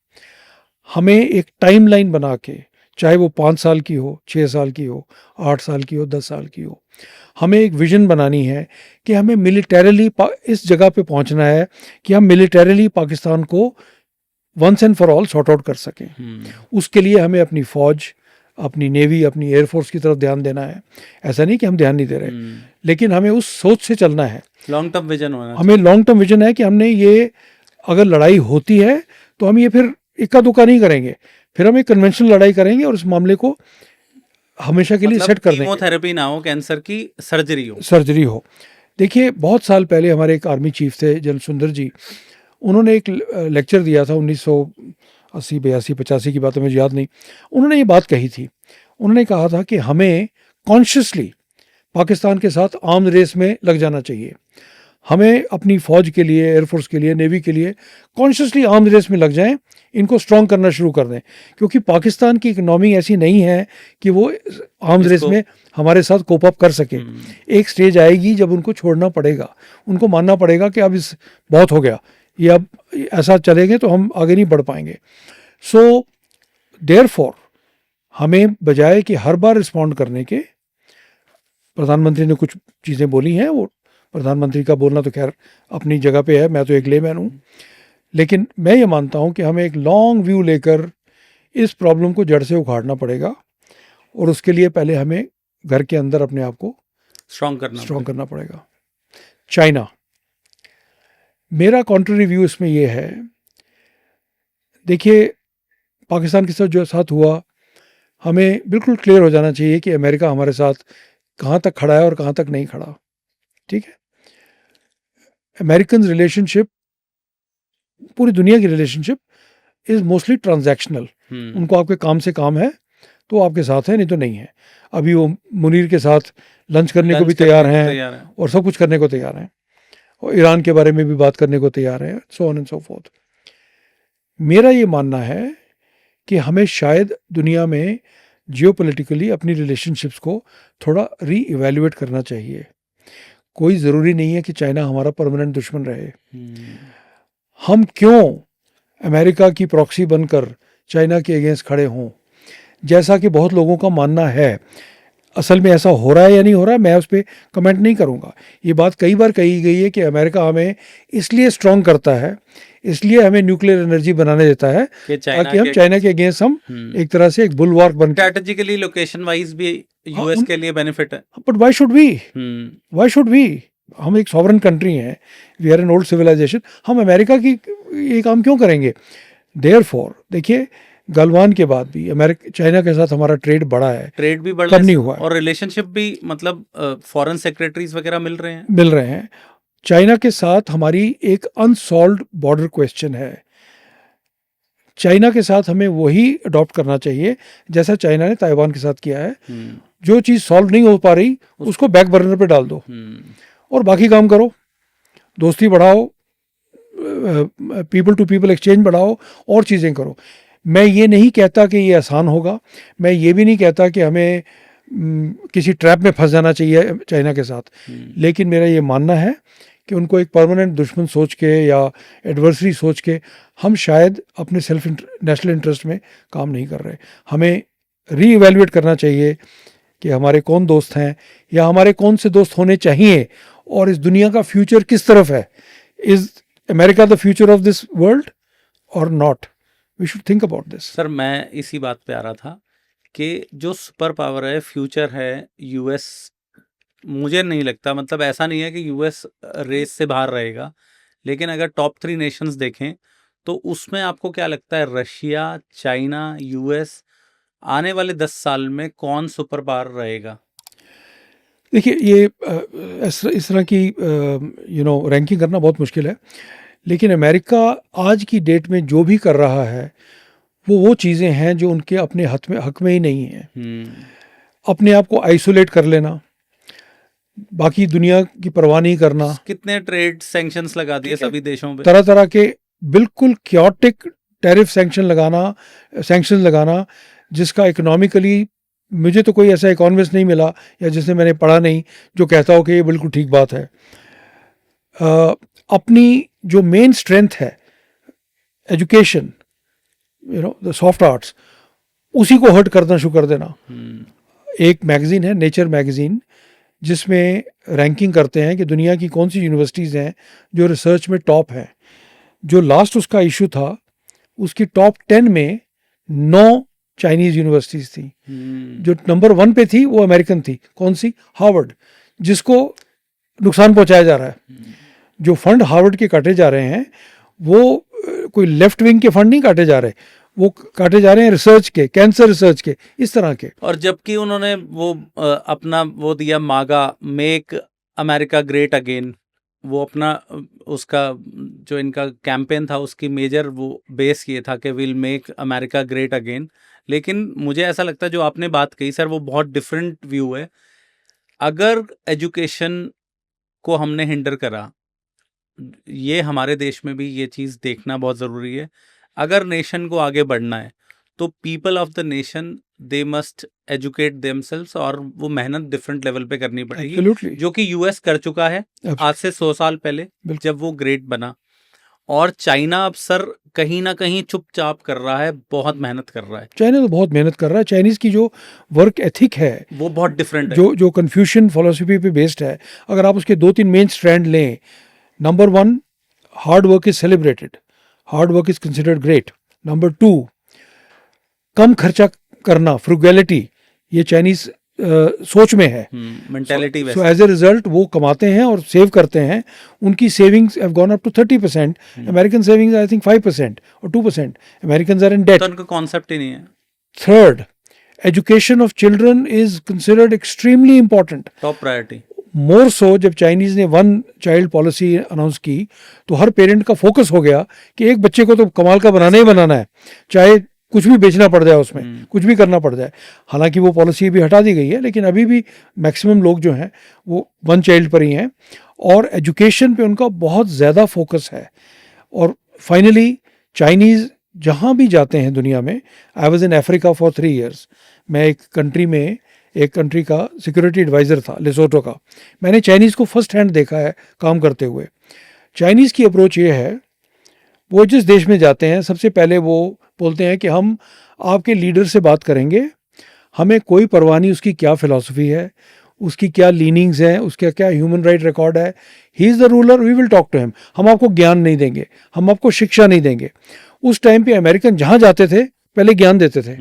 हमें एक टाइम लाइन बना के, चाहे वो 5 साल की हो, 6 साल की हो, 8 साल की हो, 10 साल की हो, हमें एक विजन बनानी है कि हमें मिलिटरीली इस जगह पे पहुंचना है कि हम मिलिटरीली पाकिस्तान को once and for all sort out कर सकें। उसके लिए हमें अपनी फ़ौज, अपनी नेवी, अपनी एयरफोर्स की तरफ ध्यान देना है। ऐसा नहीं कि हम ध्यान नहीं दे रहे, लेकिन हमें उस सोच से चलना है। लॉन्ग टर्म विजन होना, हमें लॉन्ग टर्म विजन है कि हमने ये, अगर लड़ाई होती है तो हम ये फिर इक्का दुक्का नहीं करेंगे, फिर हम एक कन्वेंशनल लड़ाई करेंगे और इस मामले को हमेशा के लिए सेट कर देंगे। कीमोथेरेपी ना हो, कैंसर की सर्जरी हो। देखिए, बहुत साल पहले हमारे एक आर्मी चीफ थे जनरल सुंदर जी, उन्होंने एक लेक्चर दिया था 1980, 82, 85 की बात मुझे याद नहीं। उन्होंने ये बात कही थी, उन्होंने कहा था कि हमें कॉन्शियसली पाकिस्तान के साथ आर्म रेस में लग जाना चाहिए। हमें अपनी फ़ौज के लिए, एयरफोर्स के लिए, नेवी के लिए कॉन्शियसली आर्म रेस में लग जाएं, इनको स्ट्रॉन्ग करना शुरू कर दें, क्योंकि पाकिस्तान की इकनॉमी ऐसी नहीं है कि वो आर्म रेस में हमारे साथ कोप अप कर सके। एक स्टेज आएगी जब उनको छोड़ना पड़ेगा, उनको मानना पड़ेगा कि अब बहुत हो गया, ये अब ऐसा चलेंगे तो हम आगे नहीं बढ़ पाएंगे। सो देयरफॉर हमें बजाय कि हर बार रिस्पॉन्ड करने के, प्रधानमंत्री ने कुछ चीज़ें बोली हैं, वो प्रधानमंत्री का बोलना तो खैर अपनी जगह पे है, मैं तो एक लेमैन हूँ, लेकिन मैं ये मानता हूँ कि हमें एक लॉन्ग व्यू लेकर इस प्रॉब्लम को जड़ से उखाड़ना पड़ेगा, और उसके लिए पहले हमें घर के अंदर अपने आप को स्ट्रॉन्ग करना पड़ेगा। चाइना, मेरा कॉन्ट्ररी व्यू इसमें यह है, देखिए पाकिस्तान के साथ जो साथ हुआ, हमें बिल्कुल क्लियर हो जाना चाहिए कि अमेरिका हमारे साथ कहाँ तक खड़ा है और कहाँ तक नहीं खड़ा। ठीक है, अमेरिकन रिलेशनशिप, पूरी दुनिया की रिलेशनशिप इज मोस्टली ट्रांजैक्शनल। उनको आपके काम से काम है तो आपके साथ है, नहीं तो नहीं है। अभी वो मुनीर के साथ लंच करने को भी तैयार हैं और सब कुछ करने को तैयार हैं, और ईरान के बारे में भी बात करने को तैयार हैं, so on and so fourth. मेरा ये मानना है कि हमें शायद दुनिया में जियोपॉलिटिकली अपनी रिलेशनशिप्स को थोड़ा री-इवैल्यूएट करना चाहिए। कोई ज़रूरी नहीं है कि चाइना हमारा परमानेंट दुश्मन रहे। हम क्यों अमेरिका की प्रॉक्सी बनकर चाइना के अगेंस्ट खड़े हों, जैसा कि बहुत लोगों का मानना है। असल में ऐसा हो रहा है या नहीं हो रहा है, मैं उस पर कमेंट नहीं करूँगा। ये बात कई बार कही गई है कि अमेरिका हमें इसलिए स्ट्रॉन्ग करता है, इसलिए हमें न्यूक्लियर एनर्जी बनाने देता है ताकि हम चाइना के अगेंस्ट हम एक तरह से एक बुलवार्क बन, स्ट्रैटेजिकली लोकेशन वाइज भी यूएस के लिए बेनिफिट है। बट व्हाई शुड वी हम एक सॉवरन कंट्री हैं, we are an old civilisation, हम अमेरिका की ये काम क्यों करेंगे? देयरफॉर देखिए, गलवान के बाद भी चाइना के साथ हमारा ट्रेड बढ़ा है, ट्रेड भी बढ़ा नहीं हुआ, और रिलेशनशिप भी, मतलब फॉरेन सेक्रेटरीज वगैरह मिल रहे हैं। चाइना के साथ हमारी एक अनसॉल्व्ड बॉर्डर क्वेश्चन है। चाइना के साथ हमें वही अडॉप्ट करना चाहिए जैसा चाइना ने ताइवान के साथ किया है। जो चीज़ सॉल्व नहीं हो पा रही उसको बैक बर्नर पे डाल दो और बाकी काम करो, दोस्ती बढ़ाओ, पीपल टू पीपल एक्सचेंज बढ़ाओ और चीज़ें करो। मैं ये नहीं कहता कि ये आसान होगा, मैं ये भी नहीं कहता कि हमें किसी ट्रैप में फंस जाना चाहिए चाइना के साथ, लेकिन मेरा ये मानना है कि उनको एक परमानेंट दुश्मन सोच के या एडवर्सरी सोच के हम शायद अपने सेल्फ नेशनल इंटरेस्ट में काम नहीं कर रहे। हमें रीइवैल्यूएट करना चाहिए कि हमारे कौन दोस्त हैं या हमारे कौन से दोस्त होने चाहिए और इस दुनिया का फ्यूचर किस तरफ है। Is America the future of this world or not? We should think about this. Sir मैं इसी बात पे आ रहा था कि जो सुपर पावर है, फ्यूचर है यूएस, मुझे नहीं लगता, मतलब ऐसा नहीं है कि यूएस रेस से बाहर रहेगा, लेकिन अगर टॉप 3 नेशंस देखें तो उसमें आपको क्या लगता है रशिया, चाइना, यूएस आने वाले 10 साल में कौन सुपर पावर रहेगा? देखिए ये इस तरह की रैंकिंग करना बहुत मुश्किल है, लेकिन अमेरिका आज की डेट में जो भी कर रहा है वो चीज़ें हैं जो उनके अपने हक में ही नहीं है। अपने आप को आइसोलेट कर लेना, बाकी दुनिया की परवाह नहीं करना, कितने ट्रेड सैंक्शंस लगा दिए सभी देशों पे, तरह तरह के बिल्कुल क्योटिक टैरिफ सैंक्शन लगाना जिसका इकोनॉमिकली मुझे तो कोई ऐसा इकोनॉमिस्ट नहीं मिला या जिसने मैंने पढ़ा नहीं जो कहता हो कि ये बिल्कुल ठीक बात है। अपनी जो मेन स्ट्रेंथ है एजुकेशन, द सॉफ्ट आर्ट्स, उसी को हर्ट करना शुरू कर देना। एक मैगजीन है नेचर मैगजीन जिसमें रैंकिंग करते हैं कि दुनिया की कौन सी यूनिवर्सिटीज़ हैं जो रिसर्च में टॉप हैं। जो लास्ट उसका इशू था उसकी टॉप 10 में 9 चाइनीज़ यूनिवर्सिटीज़ थी। जो नंबर 1 पे थी वो अमेरिकन थी। कौन सी? हार्वर्ड, जिसको नुकसान पहुंचाया जा रहा है। जो फंड हार्वर्ड के काटे जा रहे हैं वो कोई लेफ्ट विंग के फंड नहीं काटे जा रहे, वो काटे जा रहे हैं रिसर्च के, कैंसर रिसर्च के, इस तरह के। और जबकि उन्होंने वो अपना वो दिया मागा, मेक अमेरिका ग्रेट अगेन, वो अपना उसका जो इनका कैंपेन था उसकी मेजर वो बेस ये था कि will make America great again. लेकिन मुझे ऐसा लगता है जो आपने बात कही सर वो बहुत डिफरेंट व्यू है। अगर एजुकेशन को हमने हिंडर करा, ये हमारे देश में भी ये चीज़ देखना बहुत ज़रूरी है। अगर नेशन को आगे बढ़ना है तो people of the nation they must educate themselves और वो मेहनत डिफरेंट लेवल पे करनी पड़ेगी। Absolutely. जो कि यूएस कर चुका है आज से 100 साल पहले जब वो ग्रेट बना। और चाइना अब सर कहीं ना कहीं चुपचाप कर रहा है, बहुत मेहनत कर रहा है। चाइना तो बहुत मेहनत कर रहा है। चाइनीज़ की जो वर्क एथिक है वो बहुत डिफरेंट है, जो कन्फ्यूशियन फिलॉसफी पे बेस्ड है। अगर आप उसके 2-3 मेन स्ट्रैंड लें, number 1 hard work is celebrated, hard work is considered great. Number 2 कम खर्चा करना, फ्रुगैलिटी, ये चाइनीज सोच में है, mentality. So as a result वो कमाते हैं और सेव करते हैं। उनकी savings have gone up to 30%, American savings I think 5% और 2%। Americans are in debt. तो उनका कॉन्सेप्ट ही नहीं है। Third, education of children is considered extremely important, top priority. More so जब चाइनीज़ ने 1 चाइल्ड पॉलिसी अनाउंस की तो हर पेरेंट का फोकस हो गया कि एक बच्चे को तो कमाल का बनाना ही बनाना है, चाहे कुछ भी बेचना पड़ जाए, उसमें कुछ भी करना पड़ जाए। हालांकि वो पॉलिसी भी हटा दी गई है, लेकिन अभी भी मैक्सिमम लोग जो हैं वो 1 चाइल्ड पर ही हैं और एजुकेशन पे उनका बहुत ज़्यादा फोकस है। और फाइनली चाइनीज़ जहाँ भी जाते हैं दुनिया में, I was in Africa for 3 years, मैं एक कंट्री का सिक्योरिटी एडवाइज़र था, लेसोटो का। मैंने चाइनीज़ को फर्स्ट हैंड देखा है काम करते हुए। चाइनीज़ की अप्रोच ये है, वो जिस देश में जाते हैं सबसे पहले वो बोलते हैं कि हम आपके लीडर से बात करेंगे, हमें कोई परवाह नहीं उसकी क्या फ़िलासफ़ी है, उसकी क्या लीनिंग्स हैं, उसका क्या ह्यूमन राइट रिकॉर्ड है। He is the ruler, we will talk to him. हम आपको ज्ञान नहीं देंगे, हम आपको शिक्षा नहीं देंगे। उस टाइम पे अमेरिकन जहाँ जाते थे पहले ज्ञान देते थे,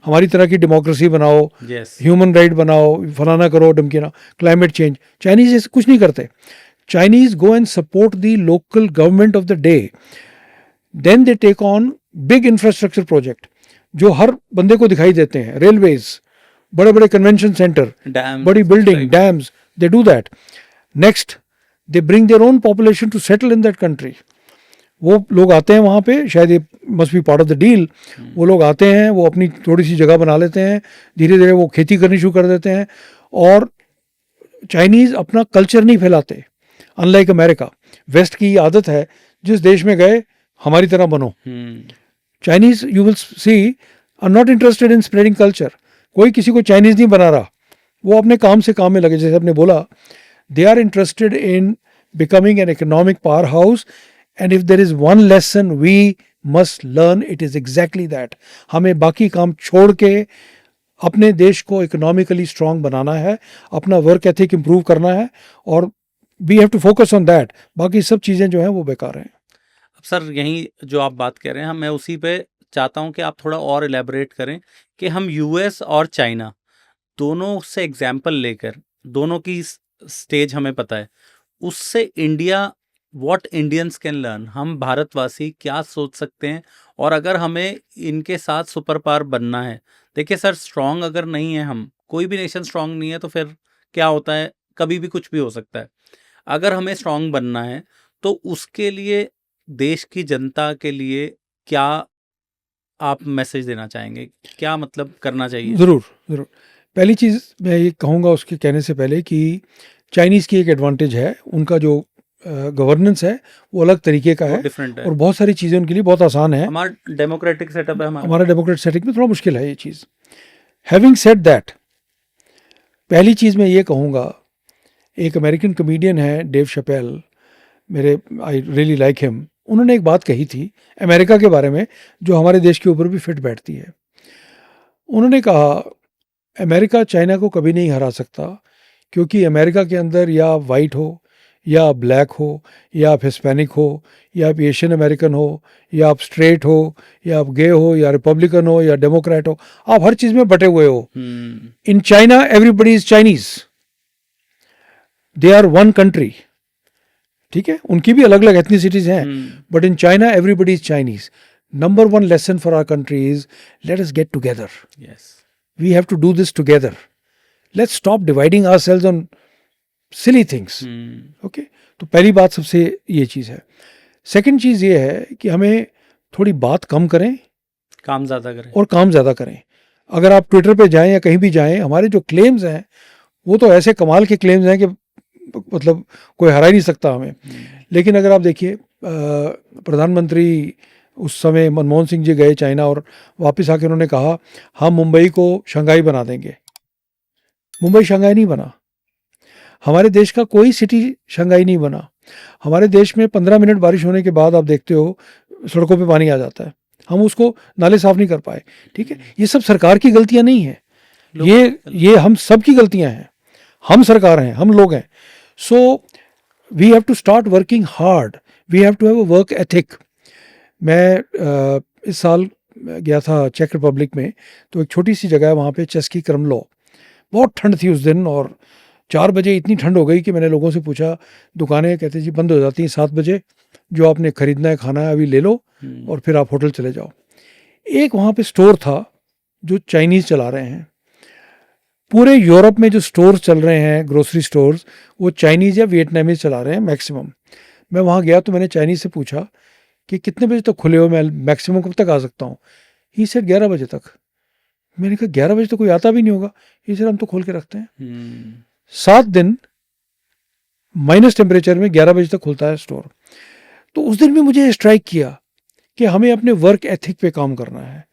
हमारी तरह की डेमोक्रेसी बनाओ, ह्यूमन राइट बनाओ, फलाना करो, धमकीना, क्लाइमेट चेंज। चाइनीज़ ऐसे कुछ नहीं करते। Chinese go and support the local government of the day, then they take on big infrastructure project जो हर बंदे को दिखाई देते हैं, रेलवेज, बड़े बड़े कन्वेंशन सेंटर, बड़ी building, dams, they do that. Next, they bring their own population to settle in that country वो लोग आते हैं वहाँ पे, शायद ये must be part of the deal. वो लोग आते हैं, वो अपनी थोड़ी सी जगह बना लेते हैं, धीरे धीरे वो खेती करनी शुरू कर देते हैं, और चाइनीज़ अपना कल्चर नहीं फैलाते। अनलाइक अमेरिका, वेस्ट की आदत है जिस देश में गए हमारी तरह बनो। Chinese you will see are not interested in spreading culture. कोई किसी को चाइनीज़ नहीं बना रहा, वो अपने काम से काम में लगे। जैसे आपने बोला, they are interested in becoming an economic power house, and if there is one lesson we must learn, it is exactly that. हमें बाकी काम छोड़ के अपने देश को इकोनॉमिकली स्ट्रांग बनाना है, अपना वर्क एथिक इम्प्रूव करना है, और we have to focus on that. बाकी सब चीज़ें जो हैं वो बेकार हैं। अब सर यही जो आप बात कर रहे हैं, मैं उसी पे चाहता हूं कि आप थोड़ा और इलेबोरेट करें कि हम यूएस और चाइना दोनों से एग्जाम्पल लेकर, दोनों की स्टेज हमें पता है, उससे India, what Indians can learn, हम भारतवासी क्या सोच सकते हैं, और अगर हमें इनके साथ सुपर पावर बनना है। देखिए सर, स्ट्रांग अगर नहीं है, हम कोई भी नेशन स्ट्रांग नहीं है, तो फिर क्या होता है, कभी भी कुछ भी हो सकता है। अगर हमें स्ट्रांग बनना है तो उसके लिए देश की जनता के लिए क्या आप मैसेज देना चाहेंगे, क्या मतलब करना चाहिए? ज़रूर ज़रूर। पहली चीज़ मैं ये कहूँगा उसके कहने से पहले कि चाइनीज़ की एक एडवांटेज है, उनका जो गवर्नेंस है वो अलग तरीके का है, डिफरेंट है, और बहुत सारी चीज़ें उनके लिए बहुत आसान है। हमारा डेमोक्रेटिक सेटअप है, हमारा डेमोक्रेटिक सेटिंग में थोड़ा मुश्किल है ये चीज़। हैविंग सेड दैट, पहली चीज़ मैं ये कहूँगा, एक अमेरिकन कमेडियन है डेव शपेल, मेरे आई रियली लाइक हिम। उन्होंने एक बात कही थी अमेरिका के बारे में जो हमारे देश के ऊपर भी फिट बैठती है। उन्होंने कहा, अमेरिका चाइना को कभी नहीं हरा सकता, क्योंकि अमेरिका के अंदर या आप वाइट हो, या आप ब्लैक हो, या आप हिस्पैनिक हो, या आप एशियन अमेरिकन हो, या आप स्ट्रेट हो, या आप गे हो, या रिपब्लिकन हो, या डेमोक्रेट हो, आप हर चीज़ में बटे हुए हो। In China everybody is Chinese, they are one country. ठीक है, उनकी भी अलग अलग एथनिसिटीज हैं, but in China everybody is Chinese. Number one lesson for our country is let us get together. We have to do this together. Let's stop dividing ourselves on silly things. Okay, तो पहली बात सबसे ये चीज़ है। Second चीज़ ये है कि हमें थोड़ी बात कम करें, काम ज़्यादा करें, और काम ज़्यादा करें। अगर आप ट्विटर पे जाएं या कहीं भी जाएं, हमारे जो क्लेम्स हैं वो तो ऐसे कमाल के क्लेम्स हैं कि मतलब कोई हरा ही नहीं सकता हमें। लेकिन अगर आप देखिए, प्रधानमंत्री उस समय मनमोहन सिंह जी गए चाइना, और वापस आके उन्होंने कहा हम मुंबई को शंघाई बना देंगे। मुंबई शंघाई नहीं बना, हमारे देश का कोई सिटी शंघाई नहीं बना। हमारे देश में 15 मिनट बारिश होने के बाद आप देखते हो सड़कों पे पानी आ जाता है, हम उसको नाले साफ नहीं कर पाए। ठीक है, ये सब सरकार की गलतियां नहीं है, ये हम सब की गलतियां हैं। हम सरकार हैं, हम लोग हैं। So we have to start working hard, we have to have a work ethic. मैं इस साल गया था चेक रिपब्लिक में, तो एक छोटी सी जगह है वहाँ पे, चेस्की क्रमलो। बहुत ठंड थी उस दिन, और 4 बजे इतनी ठंड हो गई कि मैंने लोगों से पूछा, दुकानें कहते जी बंद हो जाती हैं 7 बजे, जो आपने ख़रीदना है खाना है अभी ले लो और फिर आप होटल चले जाओ। एक वहाँ पे स्टोर था जो चाइनीज़ चला रहे हैं। पूरे यूरोप में जो स्टोर्स चल रहे हैं, ग्रोसरी स्टोर्स, वो चाइनीज़ या वियतनामीज़ चला रहे हैं मैक्सिमम। मैं वहाँ गया तो मैंने चाइनीज़ से पूछा कि कितने बजे तक खुले हो, मैं मैक्सिमम कब तक आ सकता हूँ। ही सेड 11 बजे तक। मैंने कहा 11 बजे तो कोई आता भी नहीं होगा। ही सेड हम तो खोल के रखते हैं। 7 दिन माइनस टेम्परेचर में 11 बजे तक खुलता है स्टोर। तो उस दिन भी मुझे स्ट्राइक किया कि हमें अपने वर्क एथिक पे काम करना है।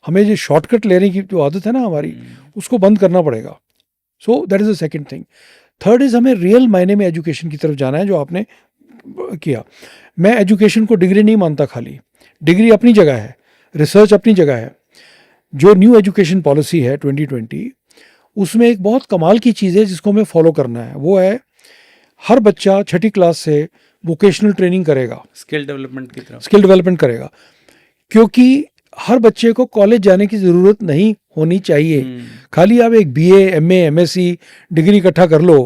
हमें जो शॉर्टकट लेने की जो आदत है ना हमारी, उसको बंद करना पड़ेगा। So that is the second thing. Third is हमें रियल मायने में एजुकेशन की तरफ जाना है, जो आपने किया। मैं एजुकेशन को डिग्री नहीं मानता, खाली डिग्री अपनी जगह है, रिसर्च अपनी जगह है। जो न्यू एजुकेशन पॉलिसी है 2020, उसमें एक बहुत कमाल की चीज़ है जिसको हमें फॉलो करना है। वो है हर बच्चा 6ठी क्लास से वोकेशनल ट्रेनिंग करेगा, स्किल डेवलपमेंट की तरफ, स्किल डेवलपमेंट करेगा। क्योंकि हर बच्चे को कॉलेज जाने की ज़रूरत नहीं होनी चाहिए। खाली आप एक BA, MA, MSc डिग्री इकट्ठा कर लो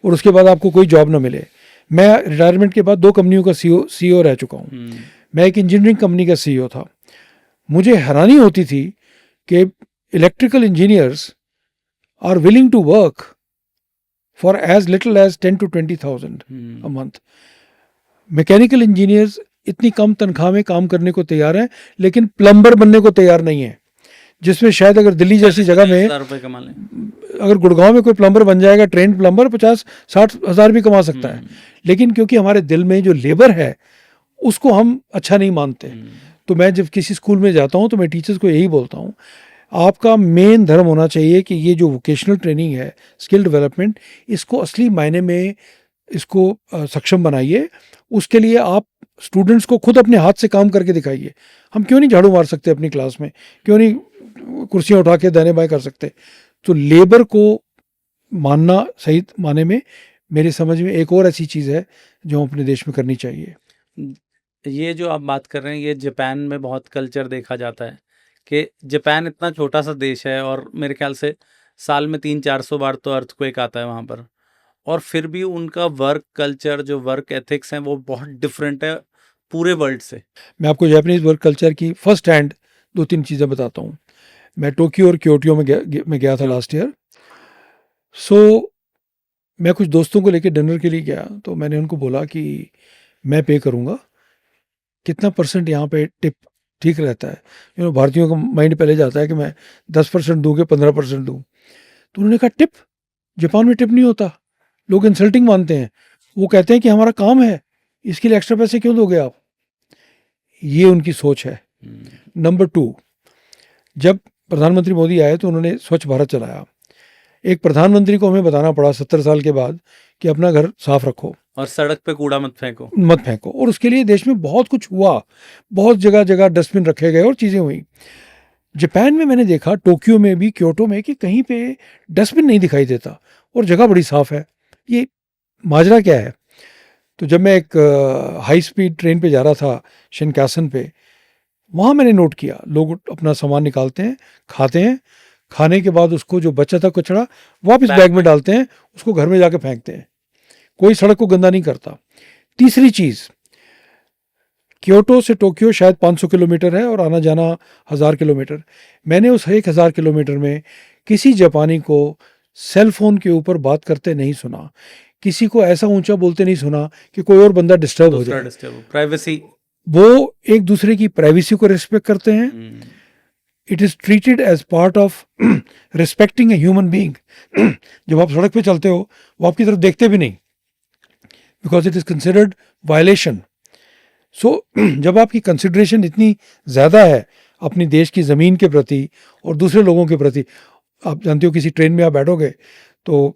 और उसके बाद आपको कोई जॉब ना मिले। मैं रिटायरमेंट के बाद 2 कंपनियों का CEO रह चुका हूँ। मैं एक इंजीनियरिंग कंपनी का CEO था। मुझे हैरानी होती थी कि electrical engineers are willing to work for as little as 10 to 20,000 a month. Mechanical engineers इतनी कम तनख्वाह में काम करने को तैयार हैं, लेकिन प्लम्बर बनने को तैयार नहीं है, जिसमें शायद अगर दिल्ली जैसी जगह में, 50,000 रुपए कमा लें। अगर गुड़गांव में कोई प्लम्बर बन जाएगा, ट्रेंड प्लम्बर, 50-60 हज़ार भी कमा सकता है। लेकिन क्योंकि हमारे दिल में जो लेबर है उसको हम अच्छा नहीं मानते। तो मैं जब किसी स्कूल में जाता हूँ तो मैं टीचर्स को यही बोलता हूँ, आपका मेन धर्म होना चाहिए कि ये जो वोकेशनल ट्रेनिंग है, स्किल डेवलपमेंट, इसको असली मायने में इसको सक्षम बनाइए। उसके लिए आप स्टूडेंट्स को खुद अपने हाथ से काम करके दिखाइए। हम क्यों नहीं झाड़ू मार सकते अपनी क्लास में, क्यों नहीं कुर्सियाँ उठा के दाने बाएं कर सकते। तो लेबर को मानना सही माने में मेरी समझ में एक और ऐसी चीज़ है जो हम अपने देश में करनी चाहिए। ये जो आप बात कर रहे हैं, ये जापान में बहुत कल्चर देखा जाता है कि जापान इतना छोटा सा देश है और मेरे ख्याल से साल में 300-400 बार तो अर्थक्वेक आता है वहाँ पर, और फिर भी उनका वर्क कल्चर, जो वर्क एथिक्स हैं, वो बहुत डिफरेंट है पूरे वर्ल्ड से। मैं आपको जापानीज़ वर्क कल्चर की फर्स्ट हैंड 2-3 चीज़ें बताता हूँ। मैं टोक्यो और क्योटो में गया था लास्ट ईयर। सो मैं कुछ दोस्तों को लेकर डिनर के लिए गया, तो मैंने उनको बोला कि मैं पे करूँगा, कितना % यहाँ पे टिप ठीक रहता है। भारतीयों का माइंड पहले जाता है कि मैं 10% दूँ कि 15% दूँ। तो उन्होंने कहा टिप, जापान में टिप नहीं होता, लोग इंसल्टिंग मानते हैं, वो कहते हैं कि हमारा काम है, इसके लिए एक्स्ट्रा पैसे क्यों दोगे आप। ये उनकी सोच है। नंबर 2, जब प्रधानमंत्री मोदी आए तो उन्होंने स्वच्छ भारत चलाया। एक प्रधानमंत्री को हमें बताना पड़ा 70 साल के बाद कि अपना घर साफ रखो और सड़क पे कूड़ा मत फेंको। और उसके लिए देश में बहुत कुछ हुआ, बहुत जगह जगह डस्टबिन रखे गए और चीज़ें हुई। जापान में मैंने देखा, टोक्यो में भी, क्योटो में, कि कहीं पे डस्टबिन नहीं दिखाई देता और जगह बड़ी साफ है। ये माजरा क्या है। तो जब मैं एक हाई स्पीड ट्रेन पे जा रहा था शिनकानसेन पे, वहाँ मैंने नोट किया, लोग अपना सामान निकालते हैं, खाते हैं, खाने के बाद उसको जो बचा था कचरा वापस बैग में डालते हैं, उसको घर में जाके फेंकते हैं। कोई सड़क को गंदा नहीं करता। तीसरी चीज़, क्योटो से टोक्यो शायद 500 किलोमीटर है और आना जाना 1000 किलोमीटर। मैंने उस 1000 किलोमीटर में किसी जापानी को सेल फोन के ऊपर बात करते नहीं सुना, किसी को ऐसा ऊंचा बोलते नहीं सुना कि कोई और बंदा डिस्टर्ब हो जाए। प्राइवेसी, वो एक दूसरे की प्राइवेसी को रिस्पेक्ट करते हैं। It is treated as part of respecting a human being. जब आप सड़क पे चलते हो वो आपकी तरफ देखते भी नहीं, because it is considered violation. So जब आपकी कंसिडरेशन इतनी ज़्यादा है अपनी देश की ज़मीन के प्रति और दूसरे लोगों के प्रति, आप जानते हो किसी ट्रेन में आप बैठोगे तो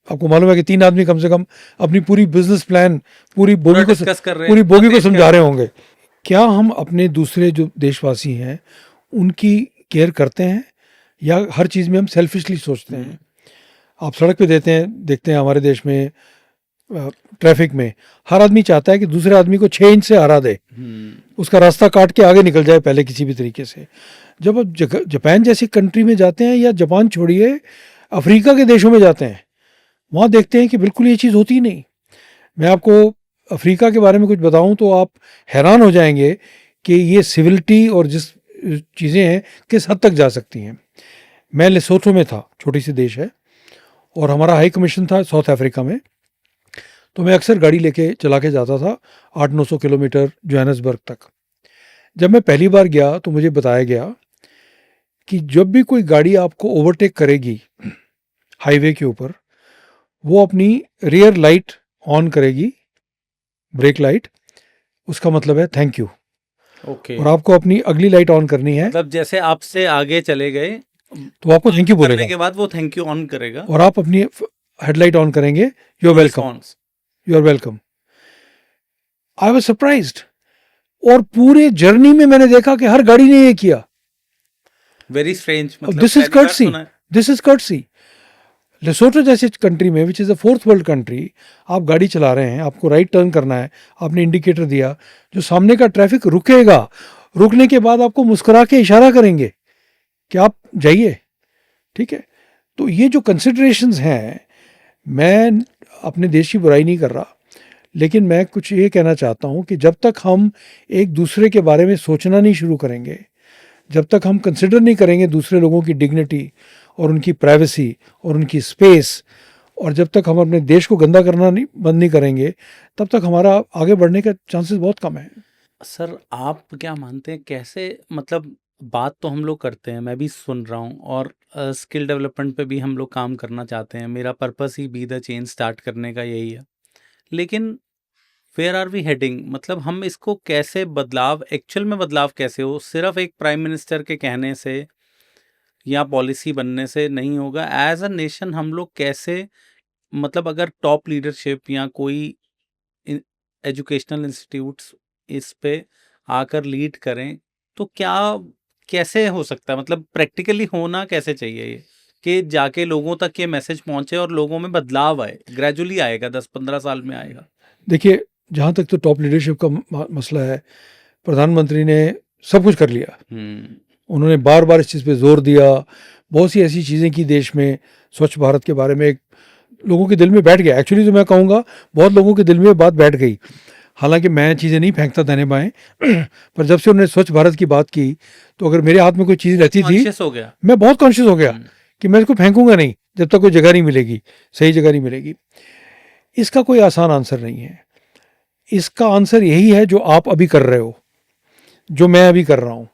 आपको मालूम है कि 3 आदमी कम से कम अपनी पूरी बिजनेस प्लान, पूरी बोगी को समझा रहे होंगे। क्या हम अपने दूसरे जो देशवासी हैं उनकी केयर करते हैं या हर चीज़ में हम सेल्फिशली सोचते हैं। आप सड़क पे देखते हैं हमारे देश में ट्रैफिक में हर आदमी चाहता है कि दूसरे आदमी को 6 इंच से हरा दे, उसका रास्ता काट के आगे निकल जाए पहले किसी भी तरीके से। जब आप जापान जैसी कंट्री में जाते हैं, या जापान छोड़िए अफ्रीका के देशों में जाते हैं, वहाँ देखते हैं कि बिल्कुल ये चीज़ होती नहीं। मैं आपको अफ्रीका के बारे में कुछ बताऊं तो आप हैरान हो जाएंगे कि ये सिविलिटी और जिस चीज़ें हैं किस हद तक जा सकती हैं। मैं लेसोथो में था, छोटी सी देश है, और हमारा हाई कमीशन था साउथ अफ्रीका में। तो मैं अक्सर गाड़ी लेके चला के जाता था 800-900 किलोमीटर जोहान्सबर्ग तक। जब मैं पहली बार गया तो मुझे बताया गया कि जब भी कोई गाड़ी आपको ओवरटेक करेगी हाईवे के ऊपर, वो अपनी रियर लाइट ऑन करेगी, ब्रेक लाइट, उसका मतलब है थैंक यू। ओके। और आपको अपनी अगली लाइट ऑन करनी है, मतलब जैसे आपसे आगे चले गए तो आपको थैंक यू बोलेगा, के बाद वो थैंक यू ऑन करेगा, और आप अपनी हेडलाइट ऑन करेंगे, you are welcome, you are welcome. I was surprised. और पूरे जर्नी में मैंने देखा कि हर गाड़ी ने ये किया। Very strange. This is courtesy. लेसोटो जैसे कंट्री में, which is a 4th world country, आप गाड़ी चला रहे हैं, आपको राइट टर्न करना है, आपने इंडिकेटर दिया, जो सामने का ट्रैफिक रुकेगा, रुकने के बाद आपको मुस्कुरा के इशारा करेंगे कि आप जाइए, ठीक है। तो ये जो कंसिडरेशंस हैं, मैं अपने देश की बुराई नहीं कर रहा, लेकिन मैं कुछ ये कहना चाहता हूँ कि जब तक हम एक दूसरे के बारे में सोचना नहीं शुरू करेंगे, जब तक हम कंसिडर नहीं करेंगे दूसरे लोगों की डिग्निटी और उनकी प्राइवेसी और उनकी स्पेस, और जब तक हम अपने देश को गंदा करना बंद नहीं करेंगे, तब तक हमारा आगे बढ़ने का चांसेस बहुत कम है। सर आप क्या मानते हैं कैसे, मतलब बात तो हम लोग करते हैं, मैं भी सुन रहा हूँ, और स्किल डेवलपमेंट पे भी हम लोग काम करना चाहते हैं, मेरा purpose he B the change start करने का यही है। लेकिन वेयर आर वी हेडिंग, मतलब हम इसको कैसे बदलाव, एक्चुअल में बदलाव कैसे हो, सिर्फ एक प्राइम मिनिस्टर के कहने से या पॉलिसी बनने से नहीं होगा। एज अ नेशन हम लोग कैसे, मतलब अगर टॉप लीडरशिप या कोई एजुकेशनल इंस्टीट्यूट्स इस पे आकर लीड करें, तो क्या कैसे हो सकता है, मतलब प्रैक्टिकली होना कैसे चाहिए ये, कि जाके लोगों तक ये मैसेज पहुंचे और लोगों में बदलाव आए, ग्रेजुअली आएगा, 10-15 साल में आएगा। देखिए, जहाँ तक तो टॉप लीडरशिप का मसला है, प्रधानमंत्री ने सब कुछ कर लिया। उन्होंने बार बार इस चीज़ पे जोर दिया, बहुत सी ऐसी चीज़ें की देश में, स्वच्छ भारत के बारे में एक लोगों के दिल में बैठ गया। एक्चुअली तो मैं कहूँगा बहुत लोगों के दिल में बात बैठ गई, हालांकि मैं चीज़ें नहीं फेंकता दाने बाएं पर जब से उन्होंने स्वच्छ भारत की बात की, तो अगर मेरे हाथ में कोई चीज़ रहती थी, कॉन्शियस हो गया, मैं बहुत कॉन्शियस हो गया कि मैं इसको फेंकूंगा नहीं जब तक कोई जगह नहीं मिलेगी, सही जगह नहीं मिलेगी। इसका कोई आसान आंसर नहीं है। इसका आंसर यही है जो आप अभी कर रहे हो, जो मैं अभी कर रहा हूँ।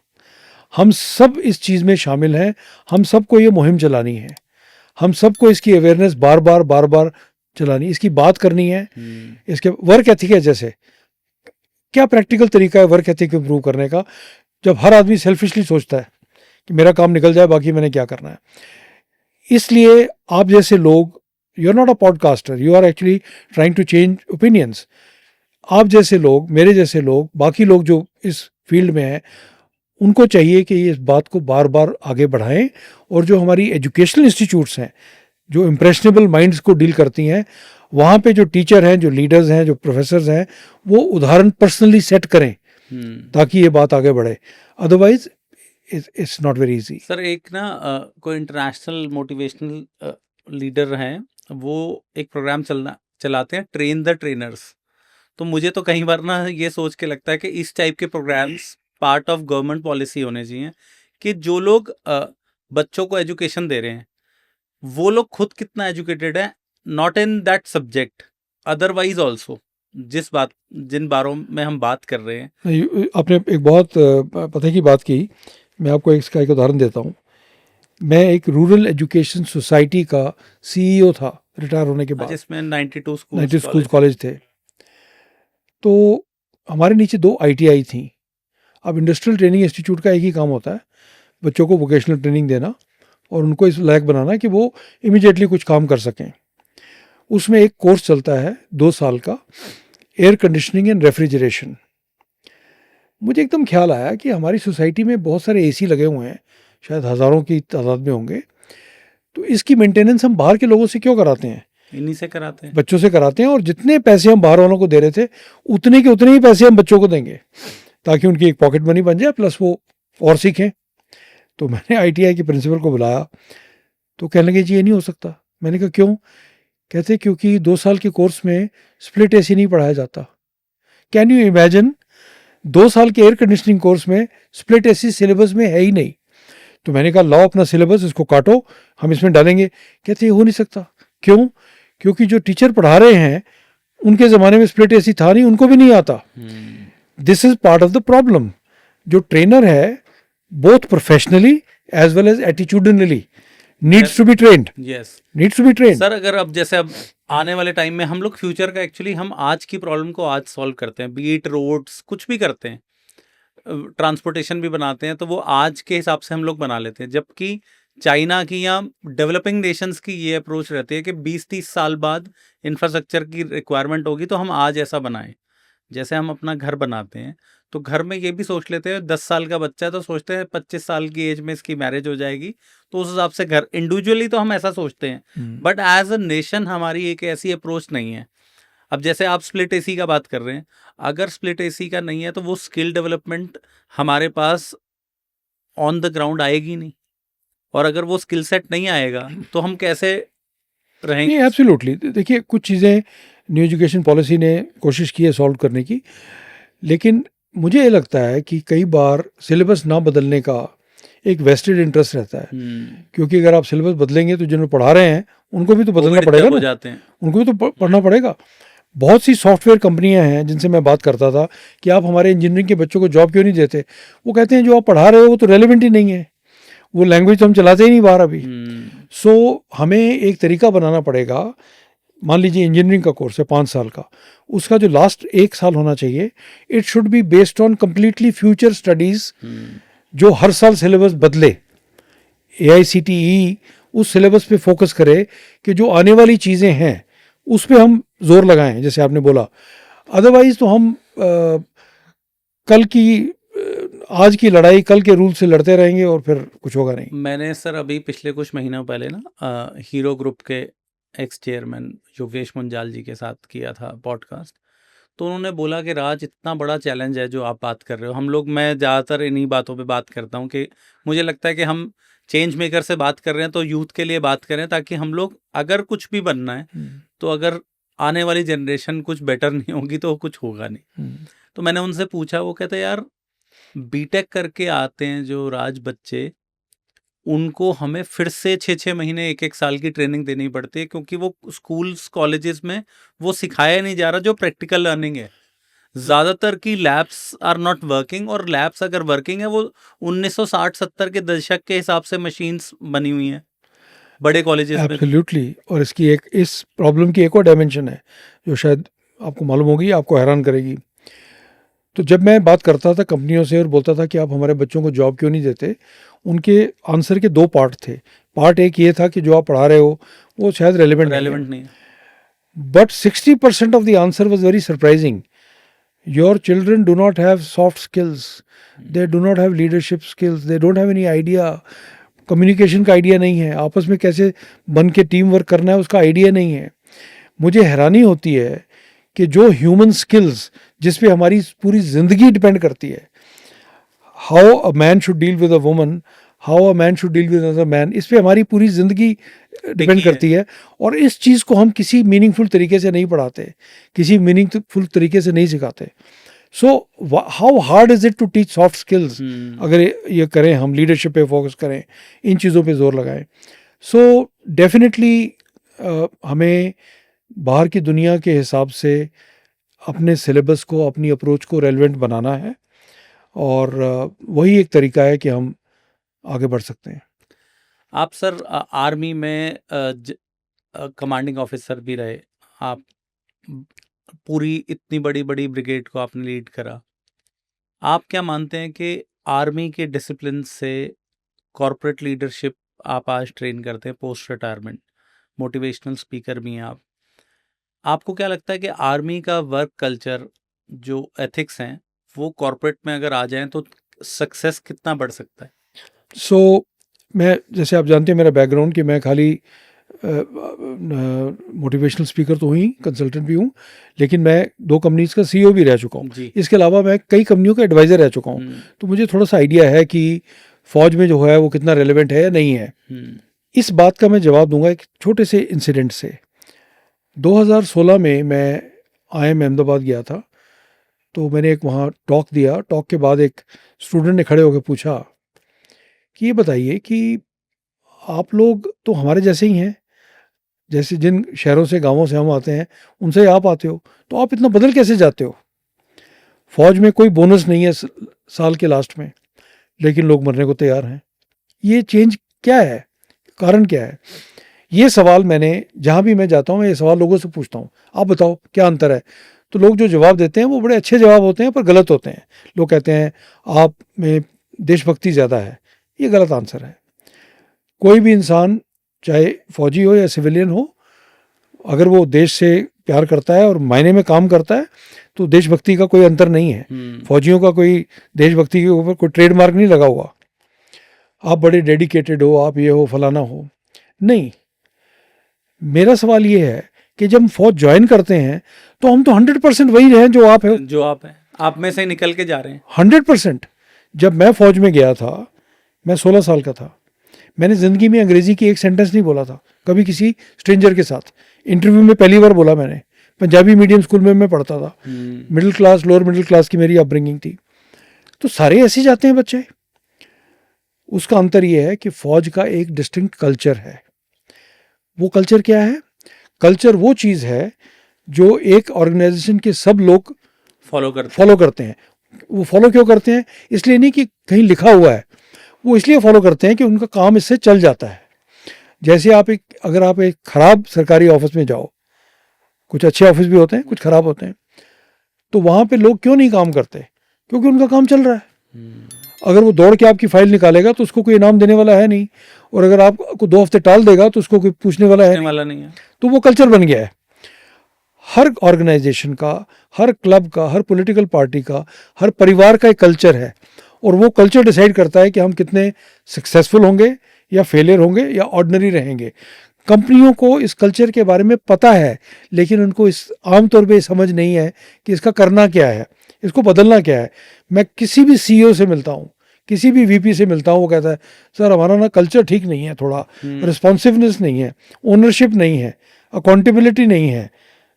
हम सब इस चीज़ में शामिल हैं, हम सबको ये मुहिम चलानी है, हम सबको इसकी अवेयरनेस बार बार चलानी, इसकी बात करनी है। इसके वर्क एथिक है, जैसे क्या प्रैक्टिकल तरीका है वर्क एथिक इंप्रूव करने का, जब हर आदमी सेल्फिशली सोचता है कि मेरा काम निकल जाए, बाकी मैंने क्या करना है। इसलिए आप जैसे लोग, you are not a podcaster, you are actually trying to change opinions. आप जैसे लोग, मेरे जैसे लोग, बाकी लोग जो इस फील्ड में हैं, उनको चाहिए कि ये इस बात को बार बार आगे बढ़ाएं, और जो हमारी एजुकेशनल इंस्टीट्यूट्स हैं, जो इम्प्रेशनेबल माइंड्स को डील करती हैं, वहाँ पे जो टीचर हैं, जो लीडर्स हैं, जो प्रोफेसर्स हैं, वो उदाहरण पर्सनली सेट करें ताकि ये बात आगे बढ़े। Otherwise it's not very easy. Sir एक ना कोई इंटरनेशनल मोटिवेशनल लीडर हैं, वो एक प्रोग्राम चलाते हैं, ट्रेन द ट्रेनर्स। तो मुझे तो कई बार ना ये सोच के लगता है कि इस टाइप के programmes part of government policy होने चाहिए, कि जो लोग बच्चों को एजुकेशन दे रहे हैं, वो लोग खुद कितना एजुकेटेड है, not in that subject, otherwise also जिन बारों में हम बात कर रहे हैं। आपने एक बहुत पते की बात की, मैं आपको इसका एक उदाहरण देता हूँ। मैं एक रूरल एजुकेशन सोसाइटी का CEO था रिटायर होने के बाद, जिसमें 92 स्कूल कॉलेज थे। तो हमारे नीचे 2 ITI थी। अब इंडस्ट्रियल ट्रेनिंग इंस्टीट्यूट का एक ही काम होता है, बच्चों को वोकेशनल ट्रेनिंग देना और उनको इस लायक बनाना कि वो इमीडिएटली कुछ काम कर सकें। उसमें एक कोर्स चलता है 2 साल का, एयर कंडीशनिंग एंड रेफ्रिजरेशन। मुझे एकदम ख्याल आया कि हमारी सोसाइटी में बहुत सारे AC लगे हुए हैं, शायद हज़ारों की तादाद में होंगे, तो इसकी मेंटेनेंस हम बाहर के लोगों से क्यों कराते हैं? इन्हीं से कराते हैं, बच्चों से कराते हैं। और जितने पैसे हम बाहर वालों को दे रहे थे, उतने के उतने ही पैसे हम बच्चों को देंगे, ताकि उनकी एक पॉकेट मनी बन जाए, प्लस वो और सीखें। तो मैंने ITI के प्रिंसिपल को बुलाया, तो कहने लगे जी ये नहीं हो सकता। मैंने कहा क्यों? कहते क्योंकि 2 साल के कोर्स में स्प्लिट AC नहीं पढ़ाया जाता। कैन यू इमेजिन, 2 साल के एयर कंडीशनिंग कोर्स में स्प्लिट AC सिलेबस में है ही नहीं। तो मैंने कहा लाओ अपना सिलेबस, इसको काटो, हम इसमें डालेंगे। कहते ये हो नहीं सकता। क्यों? क्योंकि जो टीचर पढ़ा रहे हैं उनके ज़माने में स्प्लिट AC था नहीं, उनको भी नहीं आता। This is part of the problem. जो ट्रेनर है, both professionally as well as attitudinally, needs to be trained, needs to be trained. Sir अगर अब जैसे अब आने वाले टाइम में हम लोग फ्यूचर का, एक्चुअली हम आज की प्रॉब्लम को आज सॉल्व करते हैं, बीट रोड्स कुछ भी करते हैं, ट्रांसपोर्टेशन भी बनाते हैं, तो वो आज के हिसाब से हम लोग बना लेते हैं। जबकि चाइना की या डेवलपिंग नेशंस की ये अप्रोच रहती है कि 20-30 साल बाद इंफ्रास्ट्रक्चर की रिक्वायरमेंट होगी, तो हम आज ऐसा बनाएं। जैसे हम अपना घर बनाते हैं, तो घर में ये भी सोच लेते हैं 10 साल का बच्चा है, तो सोचते हैं 25 साल की एज में इसकी मैरिज हो जाएगी, तो उस हिसाब से घर, इंडिविजुअली तो हम ऐसा सोचते हैं, बट एज अ नेशन हमारी एक ऐसी अप्रोच नहीं है। अब जैसे आप स्प्लिट AC का बात कर रहे हैं, अगर स्प्लिट AC का नहीं है, तो वो स्किल डेवलपमेंट हमारे पास ऑन द ग्राउंड आएगी नहीं, और अगर वो स्किल सेट नहीं आएगा तो हम कैसे रहेंगे? एब्सोल्युटली। देखिए, कुछ चीज़ें न्यू एजुकेशन पॉलिसी ने कोशिश की है सॉल्व करने की, लेकिन मुझे ये लगता है कि कई बार सिलेबस ना बदलने का एक वेस्टेड इंटरेस्ट रहता है। क्योंकि अगर आप सिलेबस बदलेंगे तो जिन्हें पढ़ा रहे हैं उनको भी तो बदलना पड़ेगा ना, जाते हैं, उनको भी तो पढ़ना पड़ेगा। बहुत सी सॉफ्टवेयर कंपनियां हैं जिनसे मैं बात करता था कि आप हमारे इंजीनियरिंग के बच्चों को जॉब क्यों नहीं देते, वो कहते हैं जो आप पढ़ा रहे हो वो तो रेलिवेंट ही नहीं है, वो लैंग्वेज तो हम चलाते ही नहीं बाहर अभी। सो हमें एक तरीका बनाना पड़ेगा। मान लीजिए इंजीनियरिंग का कोर्स है 5 साल का, उसका जो लास्ट 1 साल होना चाहिए, it should be based on completely future studies, जो हर साल सिलेबस बदले। AICTE उस सिलेबस पे फोकस करे कि जो आने वाली चीज़ें हैं उस पे हम जोर लगाएं, जैसे आपने बोला। अदरवाइज तो हम कल की आज की लड़ाई कल के रूल से लड़ते रहेंगे और फिर कुछ होगा नहीं। मैंने सर अभी पिछले कुछ महीनों पहले ना हीरो ग्रुप के एक्स चेयरमैन योगेश मुंजाल जी के साथ किया था पॉडकास्ट। तो उन्होंने बोला कि राज, इतना बड़ा चैलेंज है जो आप बात कर रहे हो। हम लोग, मैं ज़्यादातर इन्हीं बातों पे बात करता हूँ कि मुझे लगता है कि हम चेंज मेकर से बात कर रहे हैं तो यूथ के लिए बात करें, ताकि हम लोग, अगर कुछ भी बनना है तो अगर आने वाली जनरेशन कुछ बेटर नहीं होगी तो कुछ होगा नहीं। तो मैंने उनसे पूछा, वो कहते यार बीटेक करके आते हैं जो राज बच्चे, उनको हमें फिर से 6-6 महीने 1-1 साल की ट्रेनिंग देनी पड़ती है, क्योंकि वो स्कूल्स कॉलेजेस में वो सिखाया नहीं जा रहा जो प्रैक्टिकल लर्निंग है। ज़्यादातर की लैब्स आर नॉट वर्किंग, और लैब्स अगर वर्किंग है वो 1960-70 के दशक के हिसाब से मशीन्स बनी हुई हैं बड़े कॉलेजेस में। एब्सोल्युटली। और इसकी एक, इस प्रॉब्लम की एक और डायमेंशन है जो शायद आपको मालूम होगी, आपको हैरान करेगी। तो जब मैं बात करता था कंपनियों से और बोलता था कि आप हमारे बच्चों को जॉब क्यों नहीं देते, उनके आंसर के 2 पार्ट थे। पार्ट एक ये था कि जो आप पढ़ा रहे हो वो शायद रेलिवेंट नहीं है, but 60% of the answer was very surprising. Your children do not have soft skills, they do not have leadership skills, they don't have any idea, communication का आइडिया नहीं है, आपस में कैसे बन के टीम वर्क करना है उसका आइडिया नहीं है। मुझे हैरानी होती है कि जो ह्यूमन स्किल्स जिस पे हमारी पूरी ज़िंदगी डिपेंड करती है, how a man should deal with a woman, how a man should deal with another man, इस पे हमारी पूरी ज़िंदगी डिपेंड करती है। और इस चीज़ को हम किसी मीनिंगफुल तरीके से नहीं पढ़ाते, किसी मीनिंगफुल तरीके से नहीं सिखाते। So how hard is it to teach soft skills. अगर ये करें, हम लीडरशिप पे फोकस करें, इन चीज़ों पे जोर लगाएं। सो डेफिनेटली हमें बाहर की दुनिया के हिसाब से अपने सिलेबस को, अपनी अप्रोच को रेलेवेंट बनाना है, और वही एक तरीका है कि हम आगे बढ़ सकते हैं। आप सर आर्मी में कमांडिंग ऑफिसर भी रहे, आप पूरी इतनी बड़ी बड़ी ब्रिगेड को आपने लीड करा। आप क्या मानते हैं कि आर्मी के डिसिप्लिन से कॉर्पोरेट लीडरशिप आप आज ट्रेन करते हैं पोस्ट रिटायरमेंट, मोटिवेशनल स्पीकर भी हैं आप, आपको क्या लगता है कि आर्मी का वर्क कल्चर, जो एथिक्स हैं, वो कॉर्पोरेट में अगर आ जाएं तो सक्सेस कितना बढ़ सकता है? सो मैं, जैसे आप जानते हैं मेरा बैकग्राउंड कि मैं खाली मोटिवेशनल स्पीकर तो हुई, कंसल्टेंट भी हूँ, लेकिन मैं 2 कंपनीज का CEO भी रह चुका हूँ। इसके अलावा मैं कई कंपनियों का एडवाइज़र रह चुका हूँ। तो मुझे थोड़ा सा आइडिया है कि फ़ौज में जो है वो कितना रेलेवेंट है या नहीं है। इस बात का मैं जवाब दूंगा एक छोटे से इंसिडेंट से। 2016 में मैं IIM अहमदाबाद गया था, तो मैंने एक वहाँ टॉक दिया। टॉक के बाद एक स्टूडेंट ने खड़े होकर पूछा कि ये बताइए कि आप लोग तो हमारे जैसे ही हैं, जैसे जिन शहरों से, गांवों से हम आते हैं उनसे आप आते हो, तो आप इतना बदल कैसे जाते हो? फौज में कोई बोनस नहीं है साल के लास्ट में, लेकिन लोग मरने को तैयार हैं। ये चेंज क्या है, कारण क्या है? ये सवाल मैंने, जहाँ भी मैं जाता हूँ मैं ये सवाल लोगों से पूछता हूँ, आप बताओ क्या अंतर है? तो लोग जो जवाब देते हैं वो बड़े अच्छे जवाब होते हैं पर गलत होते हैं। लोग कहते हैं आप में देशभक्ति ज़्यादा है। ये गलत आंसर है। कोई भी इंसान, चाहे फौजी हो या सिविलियन हो, अगर वो देश से प्यार करता है और मायने में काम करता है तो देशभक्ति का कोई अंतर नहीं है। फौजियों का कोई देशभक्ति के ऊपर कोई ट्रेडमार्क नहीं लगा हुआ, आप बड़े डेडिकेटेड हो, आप ये हो, फलाना हो, नहीं। मेरा सवाल ये है कि जब हम फौज ज्वाइन करते हैं तो हम तो 100% वही हैं जो आप हैं, आप में से निकल के जा रहे हैं 100%। जब मैं फौज में गया था, मैं 16 साल का था, मैंने ज़िंदगी में अंग्रेज़ी की एक सेंटेंस नहीं बोला था कभी किसी स्ट्रेंजर के साथ। इंटरव्यू में पहली बार बोला मैंने। पंजाबी मीडियम स्कूल में मैं पढ़ता था, middle class, lower middle class की मेरी अपब्रिंगिंग थी। तो सारे ऐसे जाते हैं बच्चे। उसका अंतर यह है कि फ़ौज का एक डिस्टिंक्ट कल्चर है। वो कल्चर क्या है? कल्चर वो चीज़ है जो एक ऑर्गेनाइजेशन के सब लोग फॉलो करते फॉलो करते हैं। वो फॉलो क्यों करते हैं? इसलिए नहीं कि कहीं लिखा हुआ है, वो इसलिए फॉलो करते हैं कि उनका काम इससे चल जाता है। जैसे अगर आप एक खराब सरकारी ऑफिस में जाओ, कुछ अच्छे ऑफिस भी होते हैं, कुछ खराब होते हैं, तो वहाँ पे लोग क्यों नहीं काम करते? क्योंकि उनका काम चल रहा है। अगर वो दौड़ के आपकी फाइल निकालेगा तो उसको कोई इनाम देने वाला है नहीं, और अगर आपको 2 हफ्ते टाल देगा तो उसको कोई पूछने वाला है नहीं। वाला नहीं है। तो वो कल्चर बन गया है हर ऑर्गेनाइजेशन का, हर क्लब का, हर पॉलिटिकल पार्टी का, हर परिवार का एक कल्चर है, और वो कल्चर डिसाइड करता है कि हम कितने सक्सेसफुल होंगे या फेलियर होंगे या ऑर्डिनरी रहेंगे। कंपनियों को इस कल्चर के बारे में पता है, लेकिन उनको इस आमतौर पे समझ नहीं है कि इसका करना क्या है, इसको बदलना क्या है। मैं किसी भी सीईओ से मिलता हूँ, किसी भी वीपी से मिलता हूँ, वो कहता है सर हमारा ना कल्चर ठीक नहीं है, थोड़ा रिस्पॉन्सिवनेस नहीं है, ओनरशिप नहीं है, अकाउंटेबिलिटी नहीं है,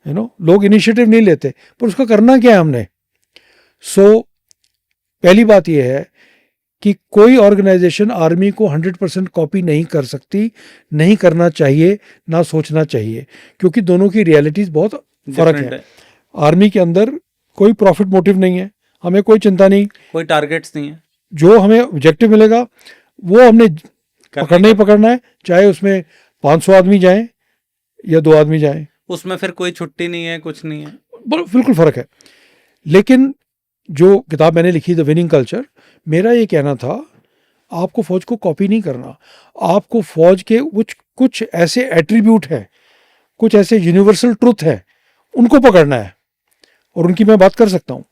लोग इनिशिएटिव नहीं लेते, पर उसका करना क्या है हमने। सो पहली बात यह है कि कोई ऑर्गेनाइजेशन आर्मी को 100% कॉपी नहीं कर सकती, नहीं करना चाहिए, ना सोचना चाहिए, क्योंकि दोनों की रियलिटीज बहुत फर्क है। आर्मी के अंदर कोई प्रॉफिट मोटिव नहीं है, हमें कोई चिंता नहीं, कोई टारगेट्स नहीं है, जो हमें ऑब्जेक्टिव मिलेगा वो हमने पकड़ना ही पकड़ना है, चाहे उसमें 500 आदमी जाएं या 2 आदमी जाएं, उसमें फिर कोई छुट्टी नहीं है, कुछ नहीं है, बिल्कुल फर्क है। लेकिन जो किताब मैंने लिखी द विनिंग कल्चर, मेरा ये कहना था आपको फौज को कॉपी नहीं करना, आपको फौज के कुछ ऐसे एट्रीब्यूट हैं, कुछ ऐसे यूनिवर्सल ट्रुथ है, उनको पकड़ना है, और उनकी मैं बात कर सकता हूँ।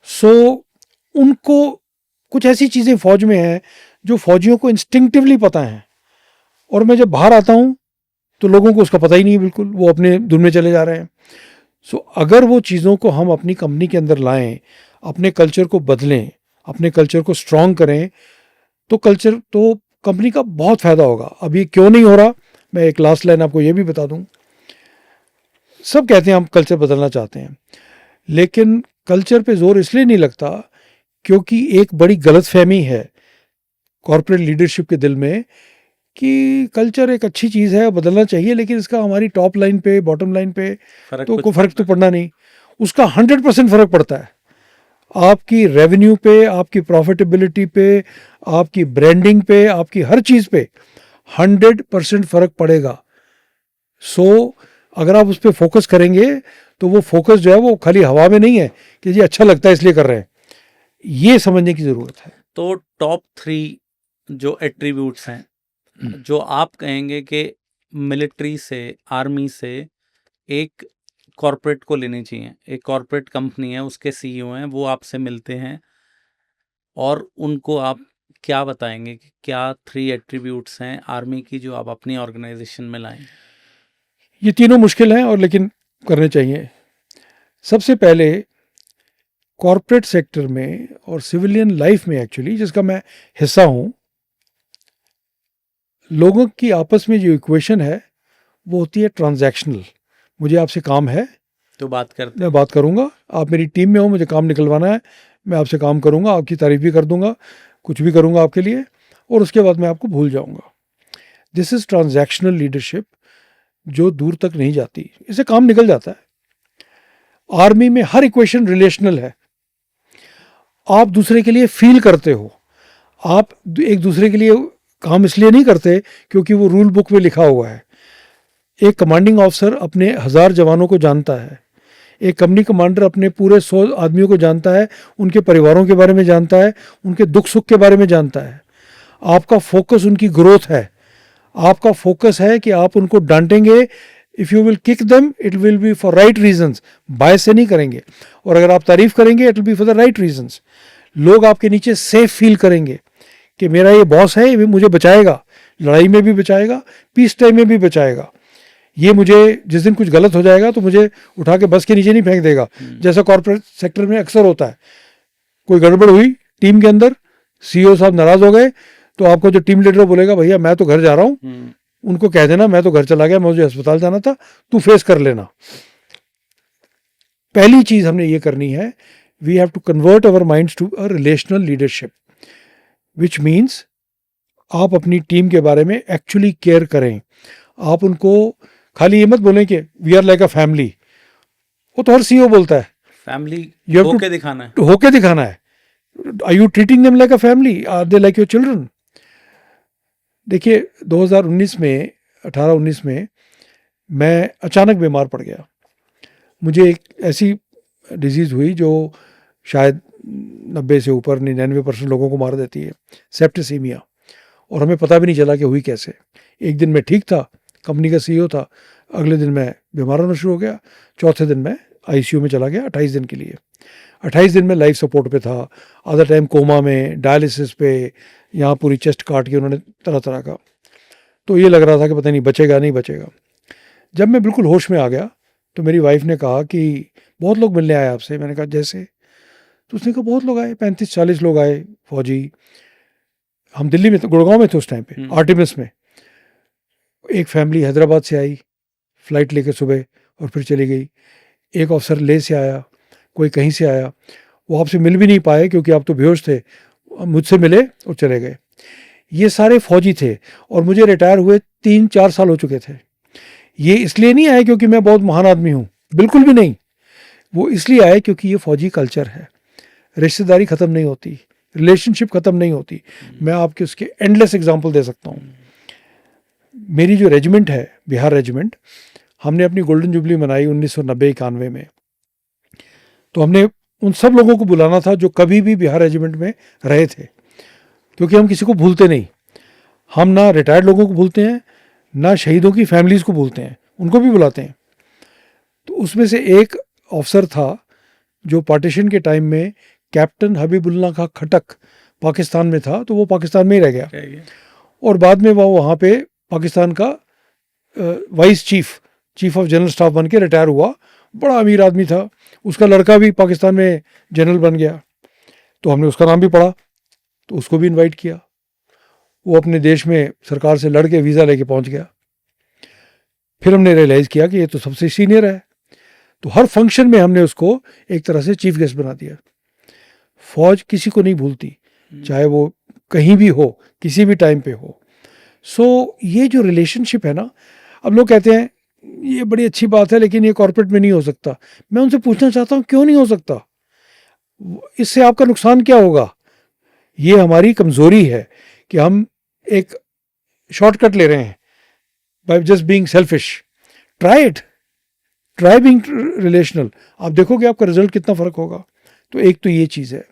सो उनको कुछ ऐसी चीज़ें फौज में हैं जो फौजियों को इंस्टिंक्टिवली पता है, और मैं जब बाहर आता हूँ तो लोगों को उसका पता ही नहीं है, बिल्कुल वो अपने धुन में चले जा रहे हैं। सो अगर वो चीज़ों को हम अपनी कंपनी के अंदर लाएं, अपने कल्चर को बदलें, अपने कल्चर को स्ट्रॉन्ग करें, तो कंपनी का बहुत फ़ायदा होगा। अब ये क्यों नहीं हो रहा, मैं एक लास्ट लाइन आपको ये भी बता दूं। सब कहते हैं हम कल्चर बदलना चाहते हैं, लेकिन कल्चर पे जोर इसलिए नहीं लगता क्योंकि एक बड़ी गलतफहमी है कॉर्पोरेट लीडरशिप के दिल में कि कल्चर एक अच्छी चीज़ है, बदलना चाहिए, लेकिन इसका हमारी टॉप लाइन पे, बॉटम लाइन पे तो कोई फ़र्क तो पड़ना नहीं। उसका 100% फ़र्क पड़ता है आपकी रेवेन्यू पे, आपकी प्रॉफिटेबिलिटी पे, आपकी ब्रांडिंग पे, आपकी हर चीज़ पे 100% फ़र्क पड़ेगा। सो अगर आप उस पर फोकस करेंगे तो वो फोकस जो है वो खाली हवा में नहीं है कि जी अच्छा लगता है इसलिए कर रहे हैं, ये समझने की ज़रूरत है। तो टॉप 3 जो एट्रीब्यूट्स हैं जो आप कहेंगे कि मिलिट्री से, आर्मी से एक कॉर्पोरेट को लेनी चाहिए, एक कॉर्पोरेट कंपनी है, उसके सीईओ हैं, वो आपसे मिलते हैं और उनको आप क्या बताएंगे कि क्या 3 एट्रीब्यूट्स हैं आर्मी की जो आप अपनी ऑर्गेनाइजेशन में लाएं? ये तीनों मुश्किल हैं और लेकिन करने चाहिए। सबसे पहले कॉर्पोरेट सेक्टर में और सिविलियन लाइफ में एक्चुअली, जिसका मैं हिस्सा हूँ, लोगों की आपस में जो इक्वेशन है वो होती है ट्रांजैक्शनल। मुझे आपसे काम है तो मैं बात करूँगा, आप मेरी टीम में हो, मुझे काम निकलवाना है, मैं आपसे काम करूँगा, आपकी तारीफ भी कर दूँगा, कुछ भी करूँगा आपके लिए, और उसके बाद मैं आपको भूल जाऊँगा। दिस इज़ ट्रांजैक्शनल लीडरशिप जो दूर तक नहीं जाती, इससे काम निकल जाता है। आर्मी में हर इक्वेशन रिलेशनल है, आप दूसरे के लिए फील करते हो, आप एक दूसरे के लिए काम इसलिए नहीं करते क्योंकि वो रूल बुक में लिखा हुआ है। एक कमांडिंग ऑफिसर अपने 1000 जवानों को जानता है, एक कंपनी कमांडर अपने पूरे 100 आदमियों को जानता है, उनके परिवारों के बारे में जानता है, उनके दुख सुख के बारे में जानता है। आपका फोकस उनकी ग्रोथ है, आपका फोकस है कि आप उनको डांटेंगे, if you will kick them it will be for right reasons, bias से नहीं करेंगे, और अगर आप तारीफ करेंगे it will be for the right reasons. लोग आपके नीचे सेफ फील करेंगे कि मेरा ये बॉस है, ये मुझे बचाएगा, लड़ाई में भी बचाएगा, पीस टाइम में भी बचाएगा, ये मुझे जिस दिन कुछ गलत हो जाएगा तो मुझे उठा के बस के नीचे नहीं फेंक देगा, जैसा कॉर्पोरेट सेक्टर में अक्सर होता है। कोई गड़बड़ हुई टीम के अंदर, सीईओ साहब नाराज हो गए, तो आपको जो टीम लीडर बोलेगा भैया मैं तो घर जा रहा हूँ, उनको कह देना मैं तो घर चला गया, मुझे अस्पताल जाना था, तू फेस कर लेना। पहली चीज हमने ये करनी है, we have to convert our minds to a relational leadership, which means आप अपनी टीम के बारे में एक्चुअली केयर करें। आप उनको खाली ये मत बोलें कि we are like a family, वो तो हर सीईओ बोलता है, फैमिली You have to- होके दिखाना है। होके दिखाना है। Are you treating them like a family, are they like your children? देखिए 2019 में 18-19 में मैं अचानक बीमार पड़ गया। मुझे एक ऐसी डिजीज़ हुई जो शायद 90 से ऊपर 99% लोगों को मार देती है, सेप्टिसीमिया, और हमें पता भी नहीं चला कि हुई कैसे। एक दिन मैं ठीक था, कंपनी का सीईओ था, अगले दिन मैं बीमार होना शुरू हो गया, चौथे दिन मैं आईसीयू में चला गया 28 दिन के लिए। 28 दिन में लाइफ सपोर्ट पे था, आधा टाइम कोमा में, डायलिसिस पे, यहाँ पूरी चेस्ट काट के उन्होंने तरह तरह का। तो ये लग रहा था कि पता नहीं बचेगा नहीं बचेगा। जब मैं बिल्कुल होश में आ गया तो मेरी वाइफ ने कहा कि बहुत लोग मिलने आए आपसे। मैंने कहा जैसे? तो उसने कहा बहुत लोग आए, 35-40 लोग आए फौजी। हम दिल्ली में, गुड़गांव में थे उस टाइम पे, आर्टिमिस में। एक फैमिली हैदराबाद से आई फ्लाइट लेकर सुबह और फिर चली गई। एक अफसर ले से आया, कोई कहीं से आया। वो आपसे मिल भी नहीं पाए क्योंकि आप तो बेहोश थे, मुझसे मिले और चले गए। ये सारे फौजी थे और मुझे रिटायर हुए 3-4 साल हो चुके थे। ये इसलिए नहीं आए क्योंकि मैं बहुत महान आदमी हूँ, बिल्कुल भी नहीं। वो इसलिए आए क्योंकि ये फौजी कल्चर है। रिश्तेदारी ख़त्म नहीं होती, रिलेशनशिप ख़त्म नहीं होती। मैं आपके उसके एंडलेस एग्जाम्पल दे सकता हूँ। मेरी जो रेजिमेंट है, बिहार रेजिमेंट, हमने अपनी गोल्डन जुबली मनाई 1990-91 में। तो हमने उन सब लोगों को बुलाना था जो कभी भी बिहार रेजिमेंट में रहे थे, क्योंकि हम किसी को भूलते नहीं। हम ना रिटायर्ड लोगों को भूलते हैं, ना शहीदों की फैमिलीज़ को भूलते हैं, उनको भी बुलाते हैं। तो उसमें से एक अफसर था जो पार्टीशन के टाइम में कैप्टन हबीबुल्ला का खटक पाकिस्तान में था, तो वो पाकिस्तान में ही रह गया। और बाद में वो वहाँ पे पाकिस्तान का vice chief of general staff बन के रिटायर हुआ। बड़ा अमीर आदमी था, उसका लड़का भी पाकिस्तान में जनरल बन गया। तो हमने उसका नाम भी पढ़ा, तो उसको भी इनवाइट किया। वो अपने देश में सरकार से लड़ के वीज़ा लेके पहुंच गया। फिर हमने रियलाइज़ किया कि ये तो सबसे सीनियर है, तो हर फंक्शन में हमने उसको एक तरह से चीफ गेस्ट बना दिया। फौज किसी को नहीं भूलती, चाहे वो कहीं भी हो, किसी भी टाइम पे हो। सो ये जो रिलेशनशिप है ना, अब लोग कहते हैं ये बड़ी अच्छी बात है लेकिन ये कॉर्पोरेट में नहीं हो सकता। मैं उनसे पूछना चाहता हूँ क्यों नहीं हो सकता? इससे आपका नुकसान क्या होगा? ये हमारी कमज़ोरी है कि हम एक शॉर्टकट ले रहे हैं by just being selfish. Try it, try being relational, आप देखोगे आपका रिजल्ट कितना फ़र्क होगा। तो एक तो ये चीज़ है।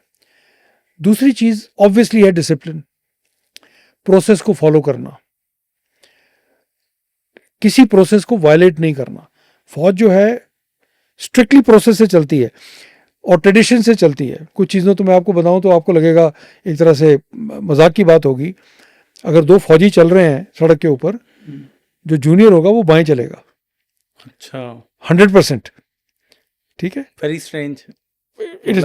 दूसरी चीज़ ऑब्वियसली है डिसिप्लिन, प्रोसेस को फॉलो करना, किसी प्रोसेस को वायलेट नहीं करना। फौज जो है स्ट्रिक्टली प्रोसेस से चलती है और ट्रेडिशन से चलती है। कुछ चीज़ों तो मैं आपको बताऊं तो आपको लगेगा एक तरह से मजाक की बात होगी। अगर दो फौजी चल रहे हैं सड़क के ऊपर, जो जूनियर होगा वो बाएं चलेगा। अच्छा, 100%। ठीक है, वेरी स्ट्रेंज।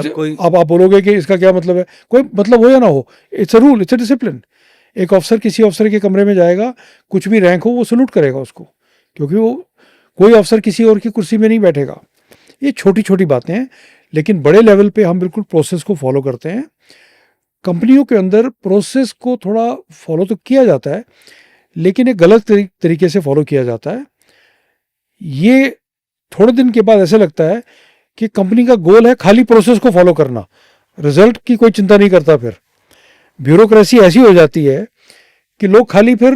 कोई आप बोलोगे कि इसका क्या मतलब है? कोई मतलब हो या ना हो, it's a rule, it's a discipline. एक अफसर किसी अफसर के कमरे में जाएगा, कुछ भी रैंक हो वो सल्यूट करेगा उसको, क्योंकि वो कोई अफसर किसी और की कुर्सी में नहीं बैठेगा। ये छोटी छोटी बातें हैं, लेकिन बड़े लेवल पे हम बिल्कुल प्रोसेस को फॉलो करते हैं। कंपनियों के अंदर प्रोसेस को थोड़ा फॉलो तो किया जाता है, लेकिन एक गलत तरीके से फॉलो किया जाता है। ये थोड़े दिन के बाद ऐसे लगता है कि कंपनी का गोल है खाली प्रोसेस को फॉलो करना, रिजल्ट की कोई चिंता नहीं करता। फिर ब्यूरोक्रेसी ऐसी हो जाती है कि लोग खाली फिर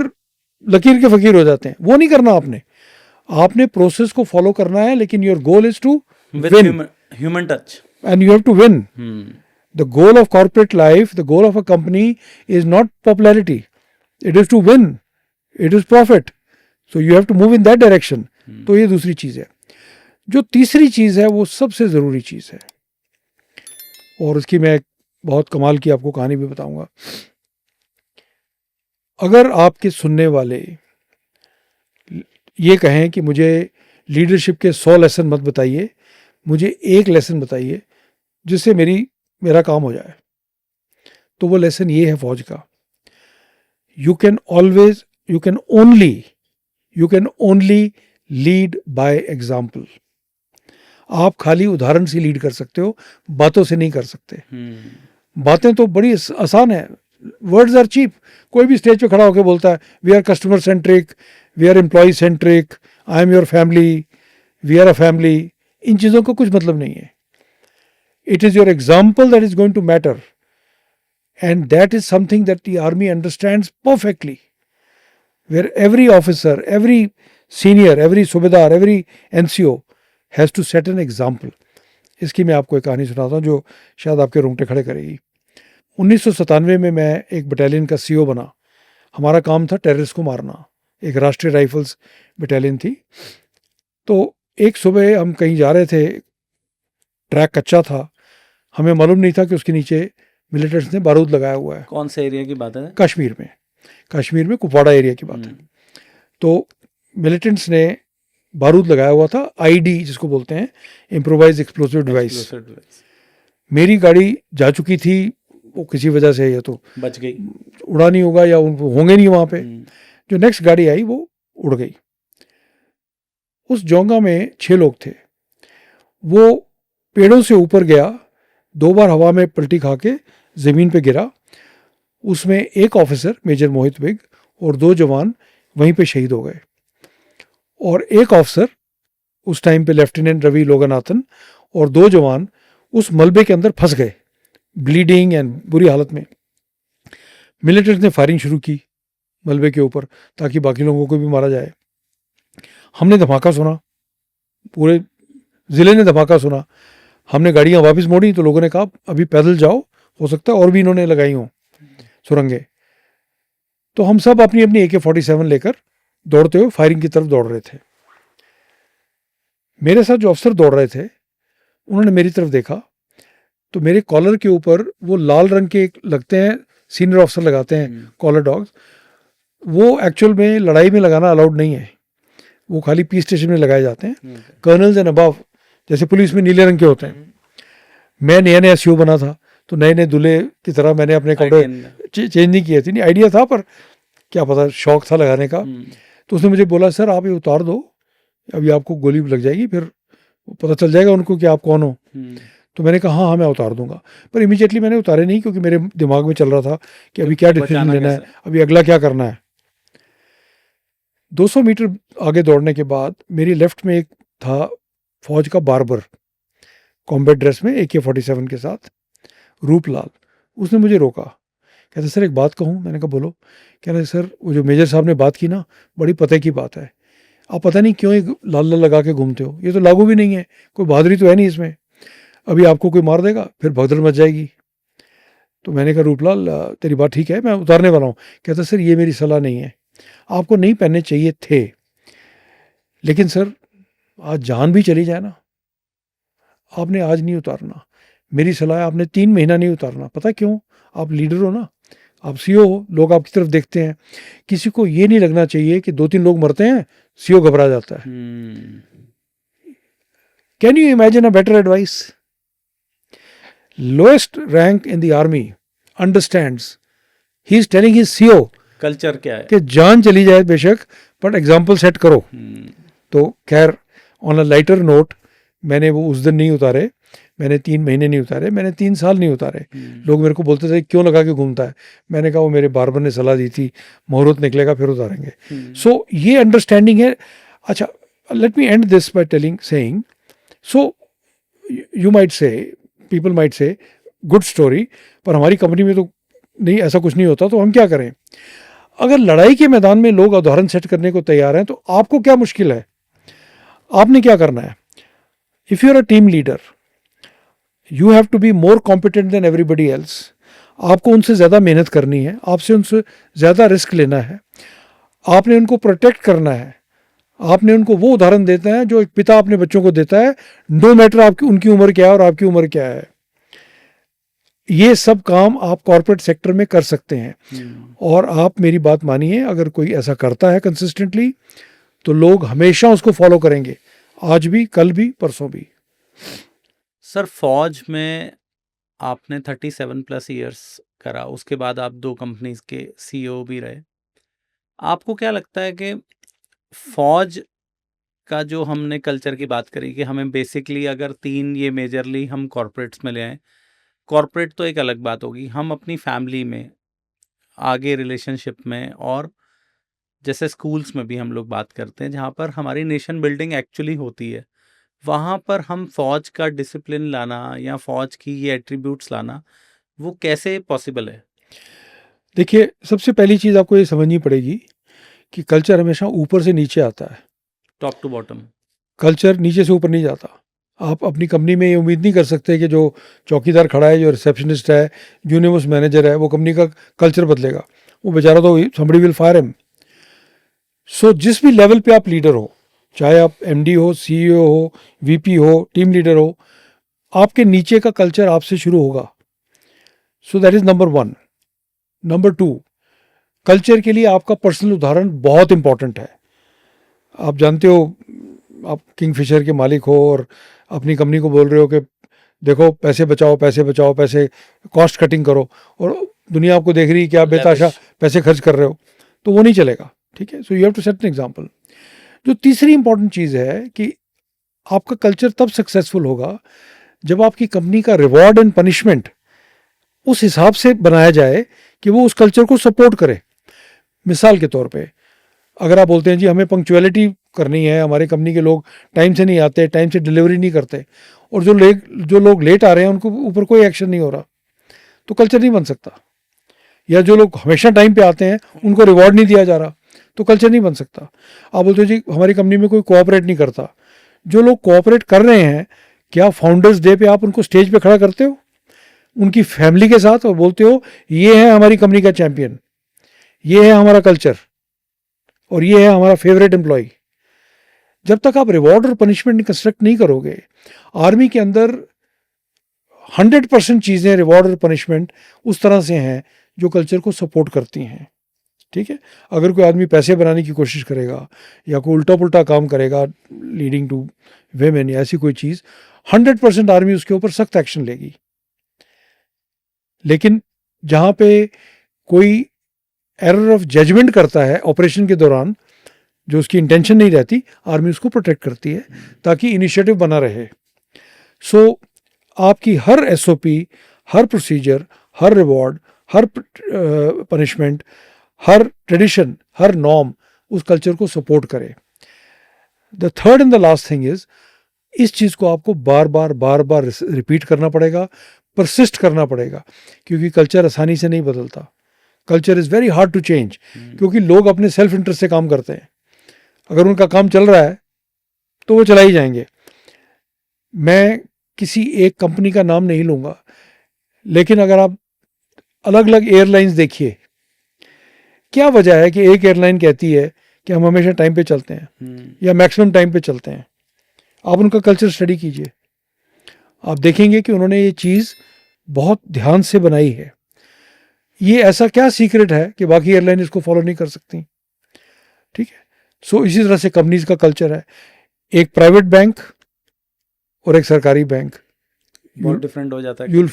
लकीर के फकीर हो जाते हैं। वो नहीं करना आपने प्रोसेस को फॉलो करना है, लेकिन your goal is to win, human touch, and you have to win. The goal of corporate life, the goal of a company is not popularity, it is to win, it is profit. So you have to move in that direction. तो ये दूसरी चीज़ है। जो तीसरी चीज़ है वो सबसे ज़रूरी चीज़ है, और उसकी मैं बहुत कमाल की आपको कहानी भी बताऊंगा। अगर आपके सुनने वाले ये कहें कि मुझे लीडरशिप के 100 लेसन मत बताइए, मुझे एक लेसन बताइए जिससे मेरा काम हो जाए, तो वो लेसन ये है फौज का। You can only lead by example. आप खाली उदाहरण से लीड कर सकते हो, बातों से नहीं कर सकते। बातें तो बड़ी आसान है, वर्ड्स आर चीप। कोई भी स्टेज पे खड़ा होकर बोलता है we are customer centric, we are employ centric, I am your family, we are a family. इन चीज़ों का कुछ मतलब नहीं है. It is your example that is going to matter. And that is something that the army understands perfectly. Where every officer, every senior, every subedar, every NCO has to set an example. इसकी मैं आपको एक कहानी सुनाता हूँ जो शायद आपके रोंगटे खड़े करेगी. 1997 में मैं एक बटालियन का CO बना. हमारा काम था टेररिस्ट को मारना. एक राष्ट्रीय राइफल्स बटालियन थी. तो एक सुबह हम कहीं जा रहे थे, ट्रैक कच्चा था, हमें मालूम नहीं था कि उसके नीचे मिलिटेंट्स ने बारूद लगाया हुआ है. कौन से एरिया की बात है? कश्मीर में कुपवाड़ा एरिया की बात है. तो मिलिटेंट्स ने बारूद लगाया हुआ था, आईडी जिसको बोलते हैं, इम्प्रोवाइज एक्सप्लोसिव डिवाइस. मेरी गाड़ी जा चुकी थी, वो किसी वजह से या तो बच गई, उड़ा नहीं होगा या उनको होंगे नहीं वहाँ पे. जो नेक्स्ट गाड़ी आई वो उड़ गई. उस जोंगा में 6 लोग थे. वो पेड़ों से ऊपर गया, 2 बार हवा में पलटी खा के ज़मीन पे गिरा. उसमें एक ऑफिसर मेजर मोहित बेग और 2 जवान वहीं पे शहीद हो गए. और एक ऑफिसर उस टाइम पे लेफ्टिनेंट रवि लोगनाथन और 2 जवान उस मलबे के अंदर फंस गए, ब्लीडिंग एंड बुरी हालत में. मिलिटेंट्स ने फायरिंग शुरू की मलबे के ऊपर ताकि बाकी लोगों को भी मारा जाए. हमने धमाका सुना, पूरे ज़िले ने धमाका सुना. हमने गाड़ियाँ वापस मोड़ी तो लोगों ने कहा अभी पैदल जाओ, हो सकता है और भी इन्होंने लगाई हों सुरंगें. तो हम सब अपनी अपनी AK-47 लेकर दौड़ते हुए फायरिंग की तरफ दौड़ रहे थे. मेरे साथ जो अफसर दौड़ रहे थे उन्होंने मेरी तरफ देखा तो मेरे कॉलर के ऊपर वो लाल रंग के लगते हैं, सीनियर ऑफिसर लगाते हैं कॉलर डॉग्स. वो एक्चुअल में लड़ाई में लगाना अलाउड नहीं है, वो खाली पीस स्टेशन में लगाए जाते हैं. कर्नल्स एंड अबव, जैसे पुलिस में नीले रंग के होते हैं. मैं नया नया CO बना था तो नए नए दूल्हे की तरह मैंने अपने कपड़े चेंज नहीं किए थे. नहीं, आइडिया था पर क्या पता, शौक था लगाने का. तो उसने मुझे बोला सर आप ये उतार दो, अभी आपको गोली लग जाएगी, फिर पता चल जाएगा उनको कि आप कौन हो. तो मैंने कहा हाँ मैं उतार दूंगा. पर इमीडिएटली मैंने उतारे नहीं, क्योंकि मेरे दिमाग में चल रहा था कि अभी क्या डिसीजन लेना है, अभी अगला क्या करना है. 200 मीटर आगे दौड़ने के बाद मेरी लेफ्ट में एक था फौज का बार्बर, कॉम्बैट ड्रेस में AK-47 के साथ, रूपलाल. उसने मुझे रोका, कहते सर एक बात कहूँ. मैंने कहा बोलो. कह रहे सर वो जो मेजर साहब ने बात की ना, बड़ी पते की बात है. आप पता नहीं क्यों एक लाल लाल लगा के घूमते हो, ये तो लागू भी नहीं है, कोई बहादुरी तो है नहीं इसमें. अभी आपको कोई मार देगा, फिर भगदड़ मच जाएगी. तो मैंने कहा रूपलाल तेरी बात ठीक है, मैं उतारने वाला हूँ. कहता सर ये मेरी सलाह नहीं है, आपको नहीं पहनने चाहिए थे, लेकिन सर आज जान भी चली जाए ना, आपने आज नहीं उतारना. मेरी सलाह है आपने 3 महीना नहीं उतारना. पता क्यों? आप लीडर हो ना, आप CO हो, लोग आपकी तरफ देखते हैं. किसी को ये नहीं लगना चाहिए कि 2-3 लोग मरते हैं, CO घबरा जाता है. Can you imagine a better advice? Lowest rank in the army understands, he is telling his CO culture क्या है कि जान चली जाए बेशक, बट एग्जाम्पल सेट करो. तो खैर ऑन अ लाइटर नोट, मैंने वो उस दिन नहीं उतारे, मैंने 3 महीने नहीं उतारे, मैंने 3 साल नहीं उतारे. लोग मेरे को बोलते थे क्यों लगा के घूमता है. मैंने कहा वो मेरे बार्बर ने सलाह दी थी, मुहूर्त निकलेगा फिर उतारेंगे. सो ये अंडरस्टैंडिंग है. अच्छा, let me and this by telling saying, so you might say, people might say good story, पर हमारी कंपनी में तो नहीं, ऐसा कुछ नहीं होता. तो हम क्या करें? अगर लड़ाई के मैदान में लोग उदाहरण सेट करने को तैयार हैं तो आपको क्या मुश्किल है? आपने क्या करना है? If you are a team leader, you have to be more competent than everybody else. आपको उनसे ज़्यादा मेहनत करनी है, आपसे उनसे ज़्यादा रिस्क लेना है, आपने उनको प्रोटेक्ट करना है, आपने उनको वो उदाहरण देता है जो एक पिता अपने बच्चों को देता है, नो मैटर आपकी उनकी उम्र क्या है और आपकी उम्र क्या है. ये सब काम आप कॉर्पोरेट सेक्टर में कर सकते हैं. और आप मेरी बात मानिए, अगर कोई ऐसा करता है कंसिस्टेंटली तो लोग हमेशा उसको फॉलो करेंगे, आज भी, कल भी, परसों भी. सर फौज में आपने 37+ ईयर्स करा, उसके बाद आप 2 कंपनीज के CEO भी रहे. आपको क्या लगता है कि फौज का जो हमने कल्चर की बात करी कि हमें बेसिकली अगर 3 ये मेजरली हम कॉर्पोरेट्स में ले आए, कॉर्पोरेट तो एक अलग बात होगी, हम अपनी फैमिली में, आगे रिलेशनशिप में, और जैसे स्कूल्स में भी हम लोग बात करते हैं जहाँ पर हमारी नेशन बिल्डिंग एक्चुअली होती है, वहाँ पर हम फौज का डिसिप्लिन लाना या फौज की ये एट्रीब्यूट्स लाना वो कैसे पॉसिबल है? देखिए, सबसे पहली चीज़ आपको ये समझनी पड़ेगी कि कल्चर हमेशा ऊपर से नीचे आता है, टॉप टू बॉटम। कल्चर नीचे से ऊपर नहीं जाता। आप अपनी कंपनी में ये उम्मीद नहीं कर सकते कि जो चौकीदार खड़ा है, जो रिसेप्शनिस्ट है, जो यूनिवर्स मैनेजर है, वो कंपनी का कल्चर बदलेगा। वो बेचारा तो समबडी विल फायर हिम। सो जिस भी लेवल पे आप लीडर हो, चाहे आप एमडी हो, सीईओ हो, वीपी हो, टीम लीडर हो, आपके नीचे का कल्चर आपसे शुरू होगा। So that is number 1। Number 2, culture के लिए आपका पर्सनल उदाहरण बहुत इंपॉर्टेंट है। आप जानते हो, आप किंगफिशर के मालिक हो और अपनी कंपनी को बोल रहे हो कि देखो पैसे बचाओ, पैसे बचाओ, पैसे कॉस्ट कटिंग करो, और दुनिया आपको देख रही है कि आप बेताशा पैसे खर्च कर रहे हो, तो वो नहीं चलेगा। ठीक है, so you have to set an example. जो तीसरी इंपॉर्टेंट चीज़ है कि आपका कल्चर तब सक्सेसफुल होगा जब आपकी कंपनी का रिवॉर्ड एंड पनिशमेंट उस हिसाब से बनाया जाए कि वो उस कल्चर को सपोर्ट करे। मिसाल के तौर पे, अगर आप बोलते हैं जी हमें पंक्चुअलिटी करनी है, हमारे कंपनी के लोग टाइम से नहीं आते, टाइम से डिलीवरी नहीं करते, और जो लोग लेट आ रहे हैं उनको ऊपर कोई एक्शन नहीं हो रहा, तो कल्चर नहीं बन सकता। या जो लोग हमेशा टाइम पे आते हैं उनको रिवॉर्ड नहीं दिया जा रहा, तो कल्चर नहीं बन सकता। आप बोलते हो जी हमारी कंपनी में कोई कोऑपरेट नहीं करता, जो लोग कोऑपरेट कर रहे हैं, क्या फाउंडर्स डे पे आप उनको स्टेज पे खड़ा करते हो उनकी फैमिली के साथ और बोलते हो ये है हमारी कंपनी का चैंपियन, ये है हमारा कल्चर, और ये है हमारा फेवरेट एम्प्लॉय? जब तक आप रिवॉर्ड और पनिशमेंट कंस्ट्रक्ट नहीं करोगे, आर्मी के अंदर 100% चीज़ें रिवॉर्ड और पनिशमेंट उस तरह से हैं जो कल्चर को सपोर्ट करती हैं। ठीक है, अगर कोई आदमी पैसे बनाने की कोशिश करेगा या कोई उल्टा पुल्टा काम करेगा लीडिंग टू वेमेन या ऐसी कोई चीज़, 100% आर्मी उसके ऊपर सख्त एक्शन लेगी। लेकिन जहाँ पे कोई एरर ऑफ जजमेंट करता है ऑपरेशन के दौरान, जो उसकी इंटेंशन नहीं रहती, आर्मी उसको प्रोटेक्ट करती है ताकि इनिशिएटिव बना रहे। सो आपकी हर एसओपी, हर प्रोसीजर, हर रिवॉर्ड, हर पनिशमेंट, हर ट्रेडिशन, हर नॉर्म उस कल्चर को सपोर्ट करे। The third and the last thing is, इस चीज़ को आपको बार बार रिपीट करना पड़ेगा, परसिस्ट करना पड़ेगा, क्योंकि कल्चर आसानी से नहीं बदलता। Culture is very hard to change, क्योंकि लोग अपने सेल्फ इंटरेस्ट से काम करते हैं। अगर उनका काम चल रहा है तो वो चला ही जाएंगे। मैं किसी एक कंपनी का नाम नहीं लूँगा, लेकिन अगर आप अलग अलग एयरलाइंस देखिए, क्या वजह है कि एक एयरलाइन कहती है कि हम हमेशा टाइम पे चलते हैं या मैक्सिमम टाइम पे चलते हैं। आप उनका कल्चर स्टडी कीजिए, आप देखेंगे कि उन्होंने ये चीज़ बहुत ध्यान से बनाई है। ये ऐसा क्या सीक्रेट है कि बाकी एयरलाइन इसको फॉलो नहीं कर सकती? ठीक है, सो इसी तरह से कंपनीज का कल्चर है। एक प्राइवेट बैंक और एक सरकारी बैंक, बहुत डिफरेंट हो जाता है। you'll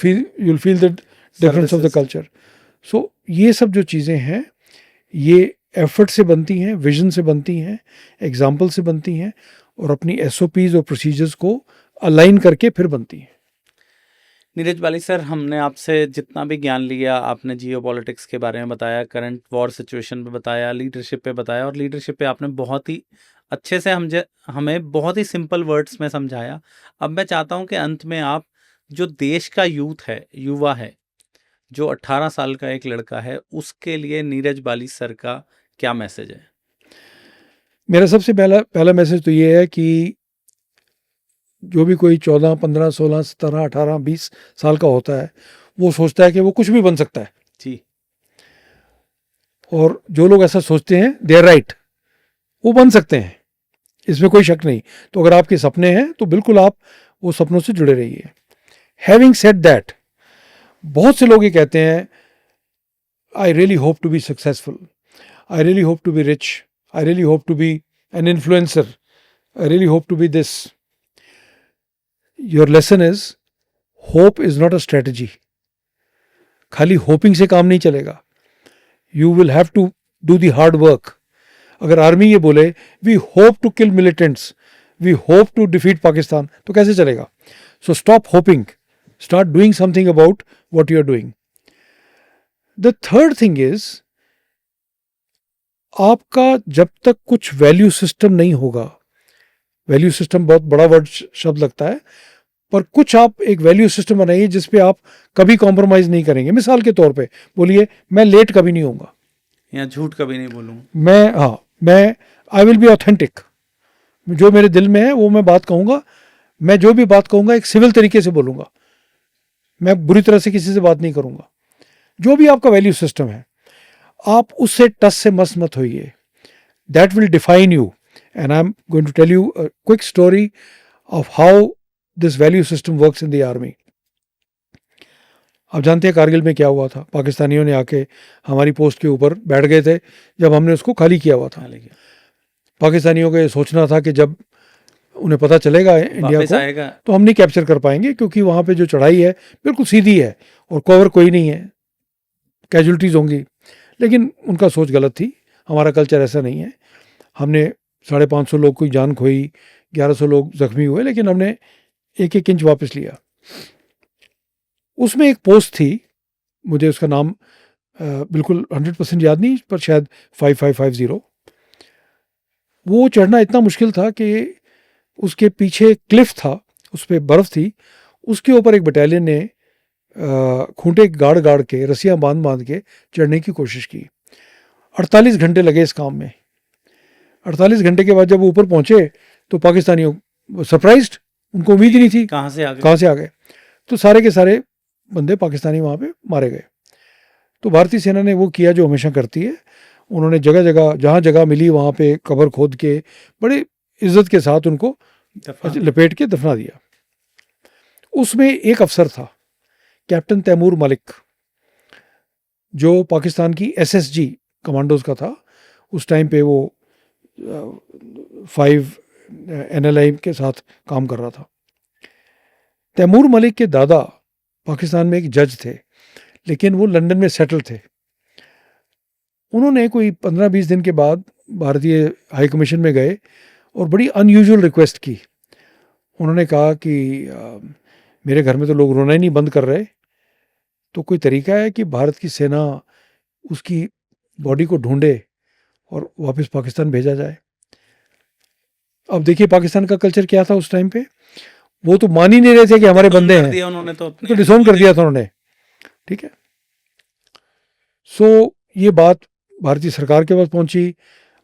feel the difference of the culture. सो ये सब जो चीज़ें हैं, ये एफर्ट से बनती हैं, विजन से बनती हैं, एग्जाम्पल से बनती हैं, और अपनी एसओपीज और प्रोसीजर्स को अलाइन करके फिर बनती हैं। नीरज बाली सर, हमने आपसे जितना भी ज्ञान लिया, आपने जियोपॉलिटिक्स के बारे में बताया, करंट वॉर सिचुएशन पे बताया, लीडरशिप पे बताया, और लीडरशिप पे आपने बहुत ही अच्छे से हमें बहुत ही सिंपल वर्ड्स में समझाया। अब मैं चाहता हूं कि अंत में आप, जो देश का यूथ है, युवा है, जो 18 साल का एक लड़का है, उसके लिए नीरज बाली सर का क्या मैसेज है? मेरा सबसे पहला मैसेज तो ये है कि जो भी कोई 14, 15, 16, 17, 18, 20 साल का होता है, वो सोचता है कि वो कुछ भी बन सकता है जी। और जो लोग ऐसा सोचते हैं दे आर राइट, वो बन सकते हैं, इसमें कोई शक नहीं। तो अगर आपके सपने हैं तो बिल्कुल आप वो सपनों से जुड़े रहिए। हैविंग सेड दैट, बहुत से लोग ये कहते हैं I really hope to be successful, I really hope to be rich, I really hope to be an influencer, I really hope to be this. Your lesson is, hope is not a strategy. खाली hoping से काम नहीं चलेगा, you will have to do the hard work. अगर army ये बोले we hope to kill militants, we hope to defeat Pakistan, तो कैसे चलेगा? So stop hopping, start doing something about what you are doing. The third thing is, आपका जब तक कुछ वैल्यू सिस्टम नहीं होगा, वैल्यू सिस्टम बहुत बड़ा वर्ड शब्द लगता है, पर कुछ आप एक वैल्यू सिस्टम बनाइए जिस पे आप कभी कॉम्प्रोमाइज़ नहीं करेंगे। मिसाल के तौर पे बोलिए, मैं लेट कभी नहीं होऊंगा, या झूठ कभी नहीं बोलूँगा। मैं आई विल बी ऑथेंटिक, जो मेरे दिल में है वो मैं बात कहूँगा। मैं जो भी बात कहूँगा एक सिविल तरीके से बोलूँगा, मैं बुरी तरह से किसी से बात नहीं करूँगा। जो भी आपका वैल्यू सिस्टम है, आप उससे टस से मस मत होइए। That will define you, and I am going to tell you a quick story of how this value system works in the army. आप जानते हैं कारगिल में क्या हुआ था? पाकिस्तानियों ने आके हमारी पोस्ट के ऊपर बैठ गए थे जब हमने उसको खाली किया हुआ था। पाकिस्तानियों को ये सोचना था कि जब उन्हें पता चलेगा इंडिया को तो हम नहीं कैप्चर कर पाएंगे, क्योंकि वहाँ पे जो चढ़ाई है बिल्कुल सीधी है और कवर कोई नहीं है, कैजुअलिटीज़ होंगी। लेकिन उनका सोच गलत थी, हमारा कल्चर ऐसा नहीं है। हमने 550 लोग की जान खोई, 1100 लोग जख्मी हुए, लेकिन हमने एक एक इंच वापस लिया। उसमें एक पोस्ट थी, मुझे उसका नाम बिल्कुल 100% याद नहीं, पर शायद 5550। वो चढ़ना इतना मुश्किल था कि उसके पीछे क्लिफ था, उस पर बर्फ़ थी, उसके ऊपर एक बटालियन ने खूंटे गाड़ गाड़ के, रस्सियाँ बांध बांध के चढ़ने की कोशिश की। 48 घंटे लगे इस काम में। 48 घंटे के बाद जब वो ऊपर पहुँचे तो पाकिस्तानियों सरप्राइज्ड, उनको उम्मीद ही नहीं थी कहाँ से आ गए। तो सारे के सारे बंदे पाकिस्तानी वहाँ पे मारे गए। तो भारतीय सेना ने वो किया जो हमेशा करती है, उन्होंने जगह जगह जहाँ जगह मिली वहाँ पे कब्र खोद के बड़े इज्जत के साथ उनको लपेट के दफना दिया। उसमें एक अफसर था, कैप्टन तैमूर मलिक, जो पाकिस्तान की SSG कमांडोज का था। उस टाइम पे वो 5 NLI के साथ काम कर रहा था। तैमूर मलिक के दादा पाकिस्तान में एक जज थे, लेकिन वो लंदन में सेटल थे। उन्होंने कोई 15-20 दिन के बाद भारतीय हाई कमीशन में गए और बड़ी अनयूजुअल रिक्वेस्ट की। उन्होंने कहा कि मेरे घर में तो लोग रोना ही नहीं बंद कर रहे, तो कोई तरीका है कि भारत की सेना उसकी बॉडी को ढूंढे और वापस पाकिस्तान भेजा जाए। अब देखिए पाकिस्तान का कल्चर क्या था उस टाइम पे, वो तो मान ही नहीं रहे थे कि हमारे बंदे हैं, उन्होंने तो डिसोन कर दिया था उन्होंने। ठीक है, सो ये बात भारतीय सरकार के पास पहुंची।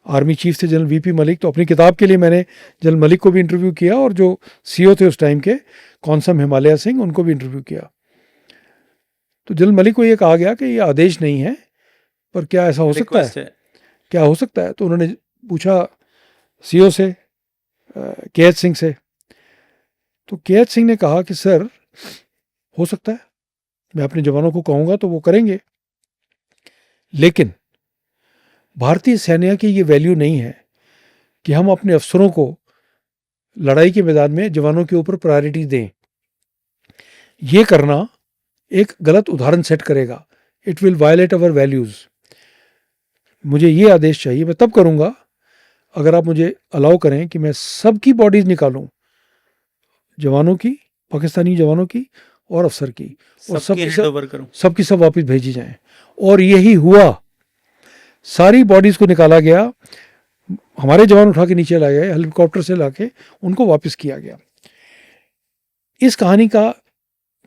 आर्मी चीफ थे जनरल VP मलिक, तो अपनी किताब के लिए मैंने जनरल मलिक को भी इंटरव्यू किया और जो CEO थे उस टाइम के कौनसम हिमालय सिंह, उनको भी इंटरव्यू किया। तो जनरल मलिक को ये कहा गया कि ये आदेश नहीं है, पर क्या ऐसा हो सकता है, क्या हो सकता है? तो उन्होंने पूछा CEO से, KH सिंह से। तो KH सिंह ने कहा कि सर हो सकता है, मैं अपने जवानों को कहूँगा तो वो करेंगे, लेकिन भारतीय सेना की ये वैल्यू नहीं है कि हम अपने अफसरों को लड़ाई के मैदान में जवानों के ऊपर प्रायोरिटी दें। ये करना एक गलत उदाहरण सेट करेगा, it will violate our values. मुझे ये आदेश चाहिए, मैं तब करूँगा अगर आप मुझे अलाउ करें कि मैं सबकी बॉडीज़ निकालूं, जवानों की, पाकिस्तानी जवानों की और अफसर की, और सबकी सब वापस भेजी जाएं। और यही हुआ, सारी बॉडीज़ को निकाला गया, हमारे जवान उठा के नीचे लाए गए, हेलीकॉप्टर से लाके उनको वापस किया गया। इस कहानी का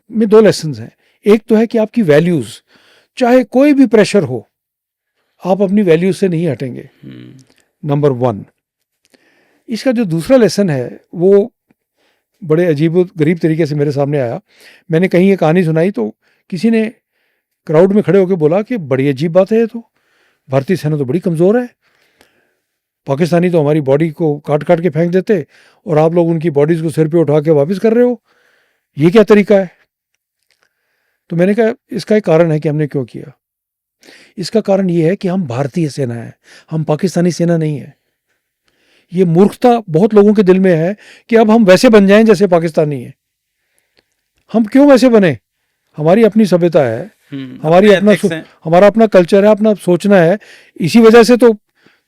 में 2 लेसन्स हैं। एक तो है कि आपकी वैल्यूज़, चाहे कोई भी प्रेशर हो, आप अपनी वैल्यूज से नहीं हटेंगे, नंबर 1। इसका जो दूसरा लेसन है वो बड़े अजीब गरीब तरीके से मेरे सामने आया। मैंने कहीं ये कहानी सुनाई तो किसी ने क्राउड में खड़े होकर बोला कि बड़ी अजीब बात है, ये तो भारतीय सेना तो बड़ी कमज़ोर है, पाकिस्तानी तो हमारी बॉडी को काट काट के फेंक देते और आप लोग उनकी बॉडीज़ को सिर पे उठा के वापस कर रहे हो, ये क्या तरीका है? तो मैंने कहा इसका एक कारण है कि हमने क्यों किया। इसका कारण ये है कि हम भारतीय सेना है, हम पाकिस्तानी सेना नहीं है। ये मूर्खता बहुत लोगों के दिल में है कि अब हम वैसे बन जाएं जैसे पाकिस्तानी है। हम क्यों वैसे बने? हमारी अपनी सभ्यता है, हमारा अपना कल्चर है, अपना सोचना है। इसी वजह से तो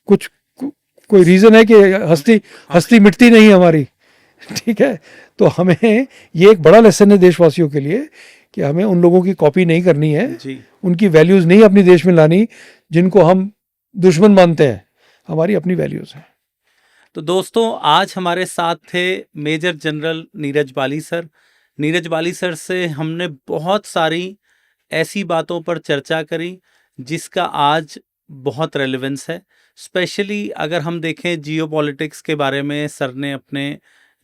कोई रीज़न है कि हस्ती मिटती नहीं हमारी। ठीक है, तो हमें ये एक बड़ा लेसन है देशवासियों के लिए कि हमें उन लोगों की कॉपी नहीं करनी है, उनकी वैल्यूज़ नहीं अपनी देश में लानी जिनको हम दुश्मन मानते हैं। हमारी अपनी वैल्यूज़ हैं। तो दोस्तों आज हमारे साथ थे major general Neeraj Bali sir. Neeraj Bali sir से हमने बहुत सारी ऐसी बातों पर चर्चा करी जिसका आज बहुत रेलेवेंस है। स्पेशली अगर हम देखें जियोपॉलिटिक्स के बारे में सर ने अपने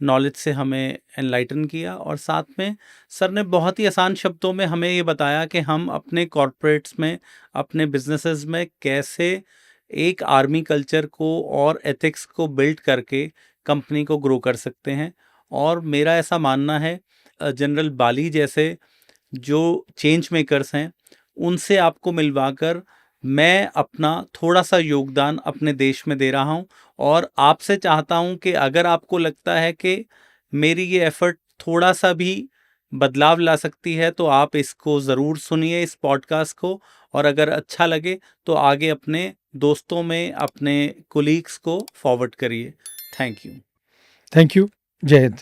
नॉलेज से हमें एनलाइटन किया, और साथ में सर ने बहुत ही आसान शब्दों में हमें ये बताया कि हम अपने कॉरपोरेट्स में, अपने बिजनेसेस में कैसे एक आर्मी कल्चर को और एथिक्स को बिल्ड करके कंपनी को ग्रो कर सकते हैं। और मेरा ऐसा मानना है जनरल बाली जैसे जो चेंज मेकर्स हैं उनसे आपको मिलवाकर मैं अपना थोड़ा सा योगदान अपने देश में दे रहा हूं, और आपसे चाहता हूं कि अगर आपको लगता है कि मेरी ये एफर्ट थोड़ा सा भी बदलाव ला सकती है तो आप इसको ज़रूर सुनिए, इस पॉडकास्ट को, और अगर अच्छा लगे तो आगे अपने दोस्तों में, अपने कोलीग्स को फॉरवर्ड करिए। Thank you. Thank you. जय हिंद।